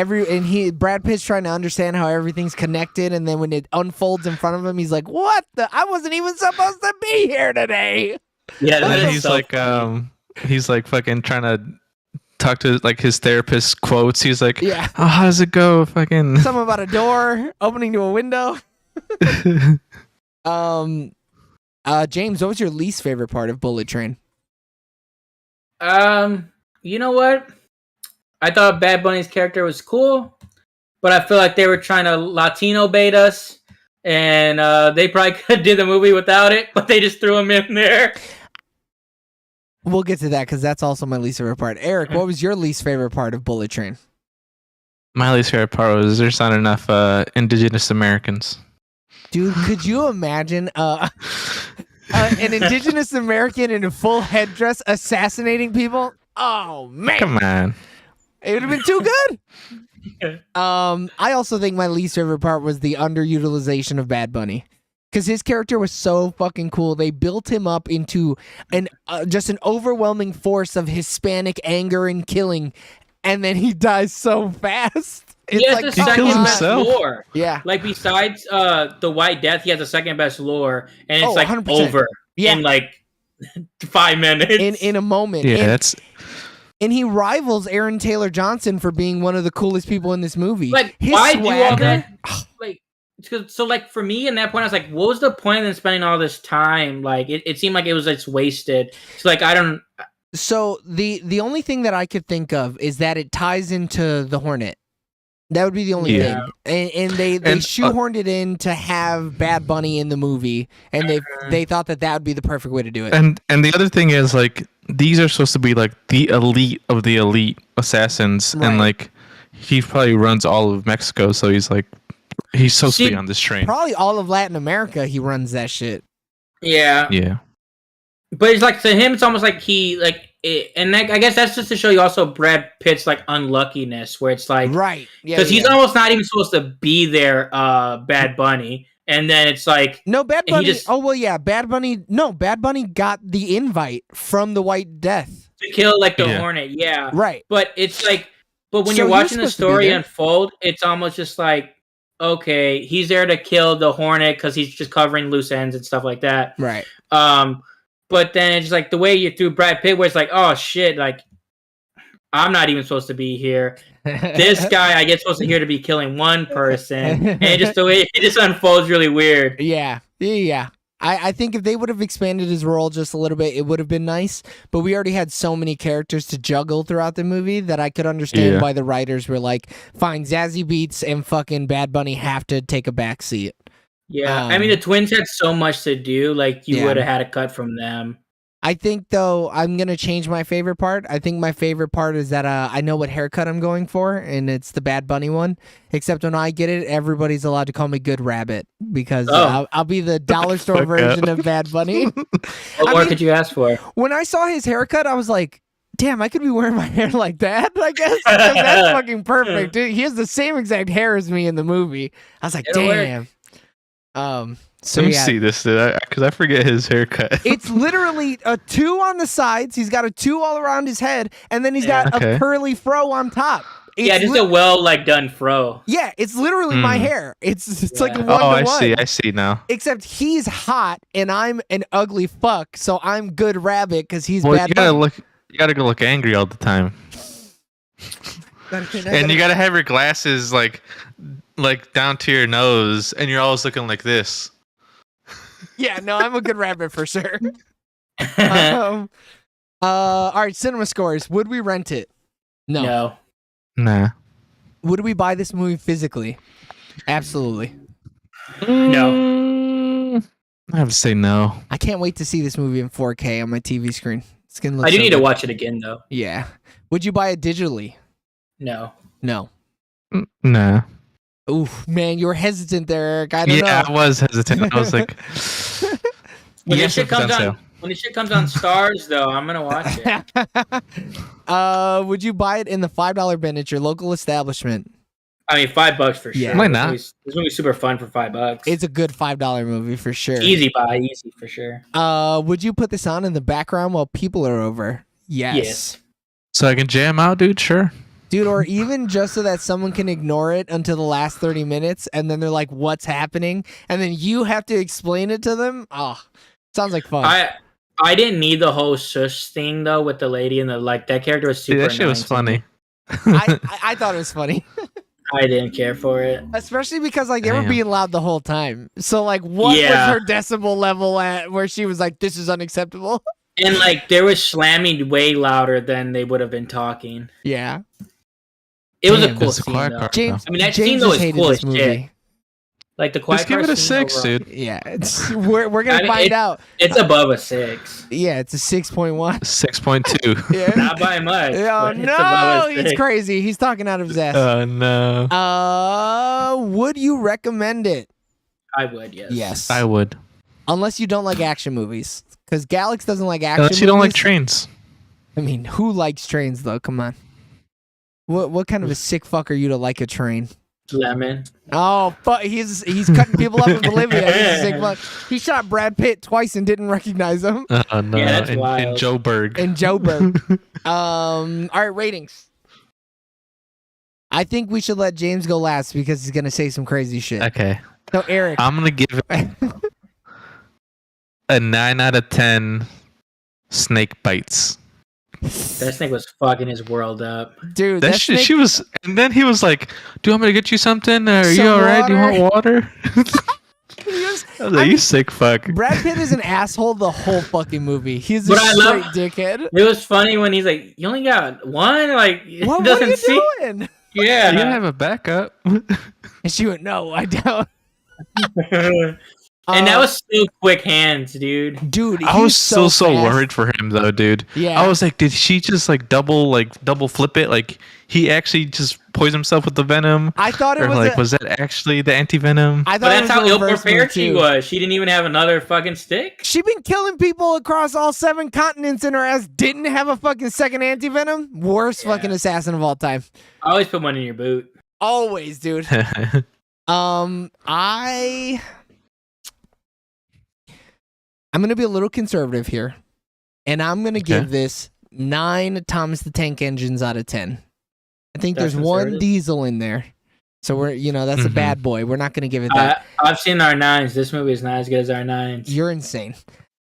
S1: Brad Pitt's trying to understand how everything's connected, and then when it unfolds in front of him, he's like, "What the? I wasn't even supposed to be here today."
S3: Yeah,
S2: and then he's like, he's like fucking trying to talk to like his therapist quotes. He's like,
S1: yeah,
S2: oh, how does it go? Fucking
S1: something about a door opening to a window. James, what was your least favorite part of Bullet Train?
S3: You know what? I thought Bad Bunny's character was cool, but I feel like they were trying to Latino bait us, and they probably could have did the movie without it, but they just threw him in there.
S1: We'll get to that because that's also my least favorite part. Eric, what was your least favorite part of Bullet Train?
S2: My least favorite part was there's not enough indigenous Americans.
S1: Dude, could you imagine an indigenous American in a full headdress assassinating people? Oh, man.
S2: Come on.
S1: It would have been too good. I also think my least favorite part was the underutilization of Bad Bunny. Because his character was so fucking cool. They built him up into just an overwhelming force of Hispanic anger and killing, and then he dies so fast.
S3: He has the second best lore.
S1: Yeah.
S3: Like, besides the White Death, he has the second best lore, and it's
S1: 100%.
S3: over in like 5 minutes.
S1: In a moment.
S2: Yeah,
S1: and he rivals Aaron Taylor Johnson for being one of the coolest people in this movie.
S3: Like, why do all that? Like, so like for me in that point, I was like, what was the point in spending all this time? Like, it seemed like it was just wasted. So like, I don't.
S1: So the only thing that I could think of is that it ties into the Hornet. That would be the only thing. And they shoehorned it in to have Bad Bunny in the movie, and they thought that would be the perfect way to do it.
S2: And the other thing is, like, these are supposed to be like the elite of the elite assassins, and like he probably runs all of Mexico, so he's supposed to be on this train.
S1: Probably all of Latin America, he runs that shit.
S3: Yeah.
S2: Yeah.
S3: But it's like, to him, it's almost like he, like, and I guess that's just to show you also Brad Pitt's, like, unluckiness, where it's like,
S1: right. Yeah.
S3: Because he's almost not even supposed to be there, Bad Bunny. And then it's like,
S1: no, Bad Bunny. Bad Bunny. No, Bad Bunny got the invite from the White Death
S3: to kill, like, the Hornet. Yeah.
S1: Right.
S3: But it's like, but when you're watching the story unfold, it's almost just like, okay, he's there to kill the Hornet because he's just covering loose ends and stuff like that.
S1: Right.
S3: But then it's like the way you threw Brad Pitt, where it's like, oh shit, like I'm not even supposed to be here. This guy, I get supposed to here to be killing one person, and just the way it just unfolds really weird.
S1: Yeah. I think if they would have expanded his role just a little bit, it would have been nice. But we already had so many characters to juggle throughout the movie that I could understand why the writers were like, fine, Zazie Beetz and fucking Bad Bunny have to take a back seat.
S3: Yeah, I mean, the twins had so much to do, like, you would have had a cut from them.
S1: I think, though, I'm going to change my favorite part. I think my favorite part is that I know what haircut I'm going for, and it's the Bad Bunny one. Except when I get it, everybody's allowed to call me Good Rabbit, because I'll be the dollar store version of Bad Bunny.
S3: What more could you ask for?
S1: When I saw his haircut, I was like, damn, I could be wearing my hair like that, I guess. That's fucking perfect. Dude, he has the same exact hair as me in the movie. I was like, damn.
S2: So let me see this, because I forget his haircut.
S1: It's literally a 2 on the sides. He's got a 2 all around his head, and then he's got a curly fro on top. It's
S3: just a well done fro.
S1: Yeah, it's literally my hair. It's like a 1-to-1.
S2: I see now.
S1: Except he's hot and I'm an ugly fuck, so I'm Good Rabbit because he's Bad Bunny.
S2: You gotta go look angry all the time, and you gotta have your glasses like down to your nose, and you're always looking like this.
S1: Yeah, no, I'm a good rabbit for sure. All right, cinema scores. Would we rent it? No.
S3: No.
S2: Nah.
S1: Would we buy this movie physically? Absolutely.
S3: No.
S2: I have to say no.
S1: I can't wait to see this movie in 4K on my TV screen. It's gonna look
S3: I do
S1: so
S3: need to
S1: good.
S3: watch it again though.
S1: Yeah. Would you buy it digitally?
S3: No.
S1: No.
S2: Nah.
S1: Oof, man, you were hesitant there, Eric. I don't
S2: Yeah,
S1: know.
S2: I was hesitant. I was like,
S3: When
S2: yes,
S3: this shit
S2: if it's
S3: comes
S2: on
S3: on,
S2: sale.
S3: when this shit comes on Stars though, I'm gonna watch it.
S1: Would you buy it in the $5 bin at your local establishment?
S3: I mean, $5 for sure.
S1: Yeah.
S2: Why not?
S3: This movie's super fun for $5.
S1: It's a good $5 movie for sure.
S3: easy for sure.
S1: Would you put this on in the background while people are over? Yes.
S3: Yes.
S2: So I can jam out, dude. Sure.
S1: Dude, or even just so that someone can ignore it until the last 30 minutes and then they're like, what's happening? And then you have to explain it to them. Oh, sounds like fun.
S3: I didn't need the whole shush thing though with the lady and the like. That character was super.
S2: Dude, that shit was
S3: annoying to
S2: funny.
S3: me.
S1: I thought it was funny.
S3: I didn't care for it.
S1: Especially because like they were
S2: Damn.
S1: being loud the whole time. So like what
S3: Yeah.
S1: was her decibel level at where she was like, this is unacceptable?
S3: And like they were slamming way louder than they would have been talking.
S1: Yeah.
S3: It was
S1: Damn,
S3: a cool
S2: that's a
S3: scene
S2: quiet
S3: though.
S2: part.
S1: James,
S3: I mean, that
S1: James
S3: scene, though,
S1: just
S3: is
S1: hated
S3: cool
S1: this
S3: as
S1: movie.
S3: shit. Like the quiet
S2: Just give
S3: Car
S2: it a
S3: scene
S2: 6,
S3: overall-
S2: dude.
S1: Yeah, it's we're gonna
S3: I mean,
S1: find out.
S3: It's above a 6.
S1: Yeah, it's a 6.1.
S2: 6.2.
S1: Yeah.
S3: Not by much.
S1: Oh
S3: but it's
S1: no,
S3: above a
S1: he's
S3: 6.
S1: crazy. He's talking out of his ass.
S2: Oh no.
S1: Would you recommend it?
S3: I would, yes.
S1: Yes.
S2: I would.
S1: Unless you don't like action movies, because Galax doesn't like action.
S2: Unless you don't like
S1: movies.
S2: trains.
S1: I mean, who likes trains though? Come on. What kind of a sick fuck are you to like a train?
S3: Lemon.
S1: Oh, fuck! He's cutting people up in Bolivia. He's a sick fuck. He shot Brad Pitt twice and didn't recognize him.
S2: Oh no.
S3: Yeah, that's
S2: and
S3: wild.
S2: Joburg.
S1: And Joburg. All right, ratings. I think we should let James go last because he's gonna say some crazy shit.
S2: Okay.
S1: So Eric,
S2: I'm gonna give it a 9 out of 10 snake bites.
S3: That snake was fucking his world up.
S1: dude,
S2: That
S1: that
S2: shit,
S1: snake-
S2: she was, and then he was like, "Do you want me to get you something? Are you
S1: Some
S2: alright? Do you want water?"
S1: he was-
S2: I was like, "You sick fuck."
S1: Brad Pitt is an asshole the whole fucking movie. He's a
S3: But I
S1: straight
S3: love-
S1: dickhead.
S3: It was funny when he's like, "You only got one." Like, it
S1: What are
S3: doesn't
S1: you
S3: seem.
S1: doing?
S3: Yeah.
S2: You gotta have a backup.
S1: And she went, "No, I don't."
S3: And that was still quick hands, dude.
S1: dude.
S2: I
S1: he's
S2: was so
S1: fast.
S2: worried for him though, dude.
S1: Yeah,
S2: I was like, did she just double flip it? Like he actually just poisoned himself with the venom,
S1: I thought it
S2: or
S1: was.
S2: like was that actually the anti venom?
S1: I
S3: But
S1: thought it
S3: that's
S1: was
S3: how
S1: a
S3: ill
S1: reverse
S3: prepared
S1: move,
S3: she
S1: too.
S3: was. She didn't even have another fucking stick.
S1: She been killing people across all 7 continents, and her ass didn't have a fucking second anti venom. Worst
S3: Yeah.
S1: fucking assassin of all time.
S3: Always put one in your boot.
S1: Always, dude. I'm gonna be a little conservative here, and I'm gonna give
S2: Okay.
S1: this 9 Thomas the Tank Engines out of 10. I think
S3: That's
S1: there's one
S3: conservative.
S1: diesel in there, so that's a
S2: Mhm.
S1: bad boy. We're not gonna give it that.
S3: I've seen R9s. This movie is not as good as R9s.
S1: You're insane.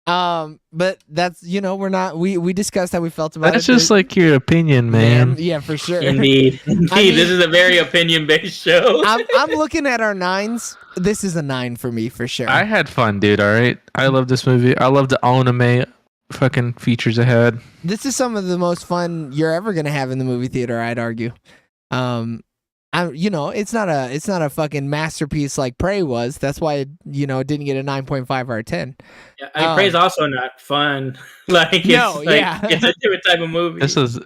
S1: But that's we're not. We discussed how we felt about
S2: That's
S1: it.
S2: just like your opinion, man.
S1: Yeah, for sure.
S3: Indeed. Indeed.
S1: mean-
S3: This is a very opinion based show.
S1: I'm looking at our 9s. This is a 9 for me for sure.
S2: I had fun, dude. All right, I love this movie. I love the anime fucking features it had.
S1: This is some of the most fun you're ever gonna have in the movie theater, I'd argue. It's not a fucking masterpiece like Prey was. That's why it didn't get a 9.5 out of 10.
S3: Yeah, I mean, Prey's also not fun. Like,
S1: No, yeah.
S3: it's a different type of movie.
S2: This is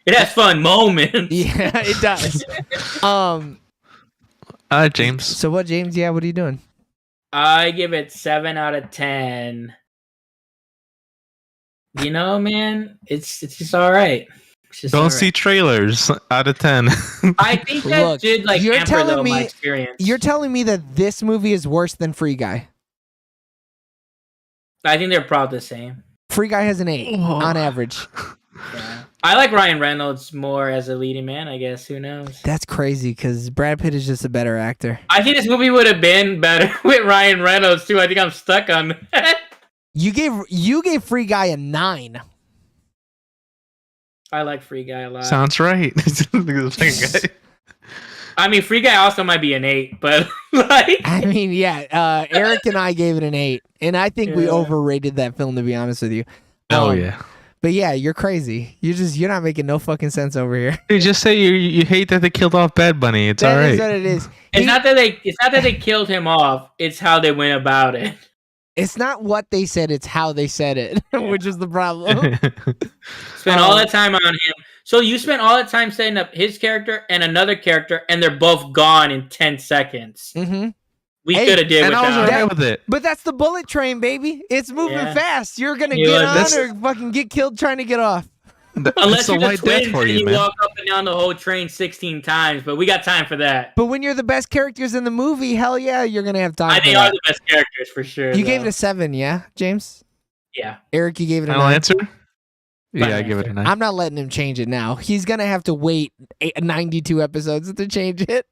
S3: It has fun moments.
S1: Yeah, it does.
S2: James.
S1: So what, James? Yeah, what are you doing?
S3: I give it 7 out of 10. Man, it's just all right. It's just
S2: Don't
S3: all
S2: see
S3: right.
S2: trailers out of 10.
S3: I think that
S1: Look,
S3: did like
S1: you're
S3: hamper
S1: telling
S3: though
S1: me-
S3: my experience.
S1: You're telling me that this movie is worse than Free Guy.
S3: I think they're probably the same.
S1: Free Guy has an 8
S2: Whoa.
S1: on average.
S3: Yeah. I like Ryan Reynolds more as a leading man. I guess who knows.
S1: That's crazy because Brad Pitt is just a better actor.
S3: I think this movie would have been better with Ryan Reynolds too. I think I'm stuck on that.
S1: You gave Free Guy a 9.
S3: I like Free Guy a lot.
S2: Sounds right. Look at the fucking guy.
S3: I mean, Free Guy also might be an 8, but like,
S1: I mean, yeah. Eric and I gave it an 8, and I think we
S3: Yeah.
S1: overrated that film, to be honest with you.
S2: Oh
S1: Um,
S2: yeah.
S1: But yeah, you're crazy. You're not making no fucking sense over here.
S2: Dude, just say you hate that they killed off Bad Bunny. It's
S1: That
S2: all
S1: is
S2: right.
S1: what it is.
S3: it's not that they killed him off. It's how they went about it.
S1: It's not what they said, it's how they said it, which is the problem.
S3: Spent all that time on him. So you spent all that time setting up his character and another character, and they're both gone in 10 seconds.
S1: hmm
S3: We
S1: Hey,
S3: could have did
S2: and I was
S3: without.
S2: alright with it.
S1: But that's the bullet train, baby. It's moving
S3: Yeah.
S1: fast. You're gonna
S3: Yeah,
S1: get
S3: that's-
S1: on or fucking get killed trying to get off.
S3: Unless
S2: It's a
S3: you're the
S2: white
S3: twins
S2: death for
S3: and
S2: you,
S3: you
S2: man.
S3: walk up and down the whole train 16 times, but we got time for that.
S1: But when you're the best characters in the movie, hell yeah, you're gonna have time.
S3: I
S1: for
S3: think
S1: that.
S3: are the best characters for sure.
S1: You gave it
S3: though.
S1: a 7, yeah, James?
S3: Yeah.
S1: Eric, you gave it a
S2: Final
S1: 9.
S2: answer? Yeah, I
S3: Final
S2: give it a
S3: answer.
S2: 9.
S1: I'm not letting him change it now. He's gonna have to wait 92 episodes to change it.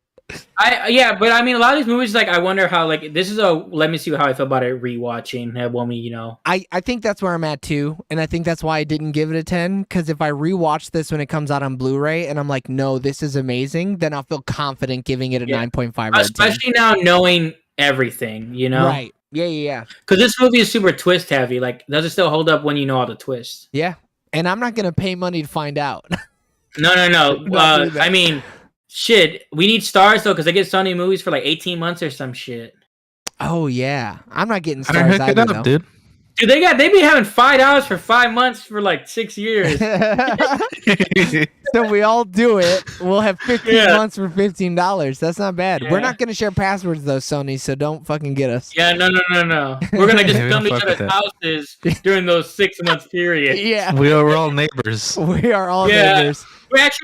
S3: Yeah, but I mean, a lot of these movies, like, I wonder how, like, this is a, let me see how I feel about it rewatching when we,
S1: I think that's where I'm at too, and I think that's why I didn't give it a 10. Because if I rewatch this when it comes out on Blu-ray, and I'm like, no, this is amazing, then I'll feel confident giving it a
S3: Yeah.
S1: 9.5 out of 10.
S3: especially now knowing everything,
S1: Right? Yeah.
S3: Because this movie is super twist heavy. Like, does it still hold up when you know all the twists?
S1: Yeah. And I'm not gonna pay money to find out.
S3: No.
S1: Don't do that.
S3: I mean, shit. We need stars though, because they get Sony movies for like 18 months or some shit.
S1: Oh yeah, I'm not getting
S2: I don't
S1: stars
S2: hook it
S1: either
S2: up, dude.
S3: Dude, they be having $5 for 5 months for like 6 years.
S1: though. So we all do it. We'll have 15
S3: Yeah.
S1: months for $15. That's not bad. We're
S3: Yeah.
S1: not gonna share passwords though, Sony. So don't fucking get us.
S3: Yeah, no. We're gonna just
S2: Yeah, we
S3: come to
S2: don't
S3: each
S2: fuck with
S3: other's houses during those 6 month periods.
S1: Yeah,
S2: We're all neighbors.
S1: we are all
S3: Yeah.
S1: neighbors.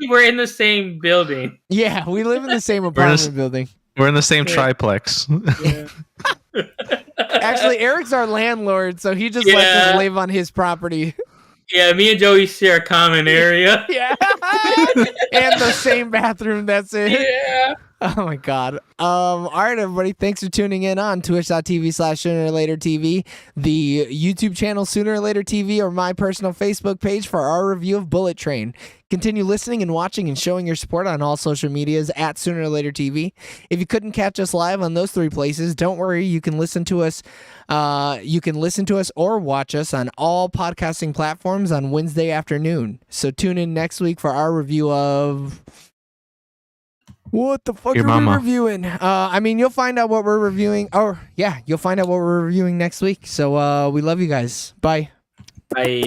S3: We're in the same building.
S1: Yeah, we live in the same
S2: in
S1: apartment
S2: s-
S1: building.
S2: We're in the same
S3: Yeah.
S2: triplex.
S1: Actually, Eric's our landlord, so he just lets
S3: Yeah.
S1: us live on his property.
S3: Yeah, me and Joey share a common area.
S1: Yeah, and the same bathroom. That's it.
S3: Yeah.
S1: Oh my god. All right, everybody. Thanks for tuning in on twitch.tv/Sooner or Later TV, the YouTube channel Sooner or Later TV, or my personal Facebook page for our review of Bullet Train. Continue listening and watching and showing your support on all social medias at Sooner or Later TV. If you couldn't catch us live on those 3 places, don't worry. You can listen to us. Or watch us on all podcasting platforms on Wednesday afternoon. So tune in next week for our review of. What the fuck
S2: Your
S1: are
S2: mama.
S1: we reviewing? I mean, you'll find out what we're reviewing. Oh, yeah, you'll find out what we're reviewing next week. So we love you guys. Bye.
S3: Bye.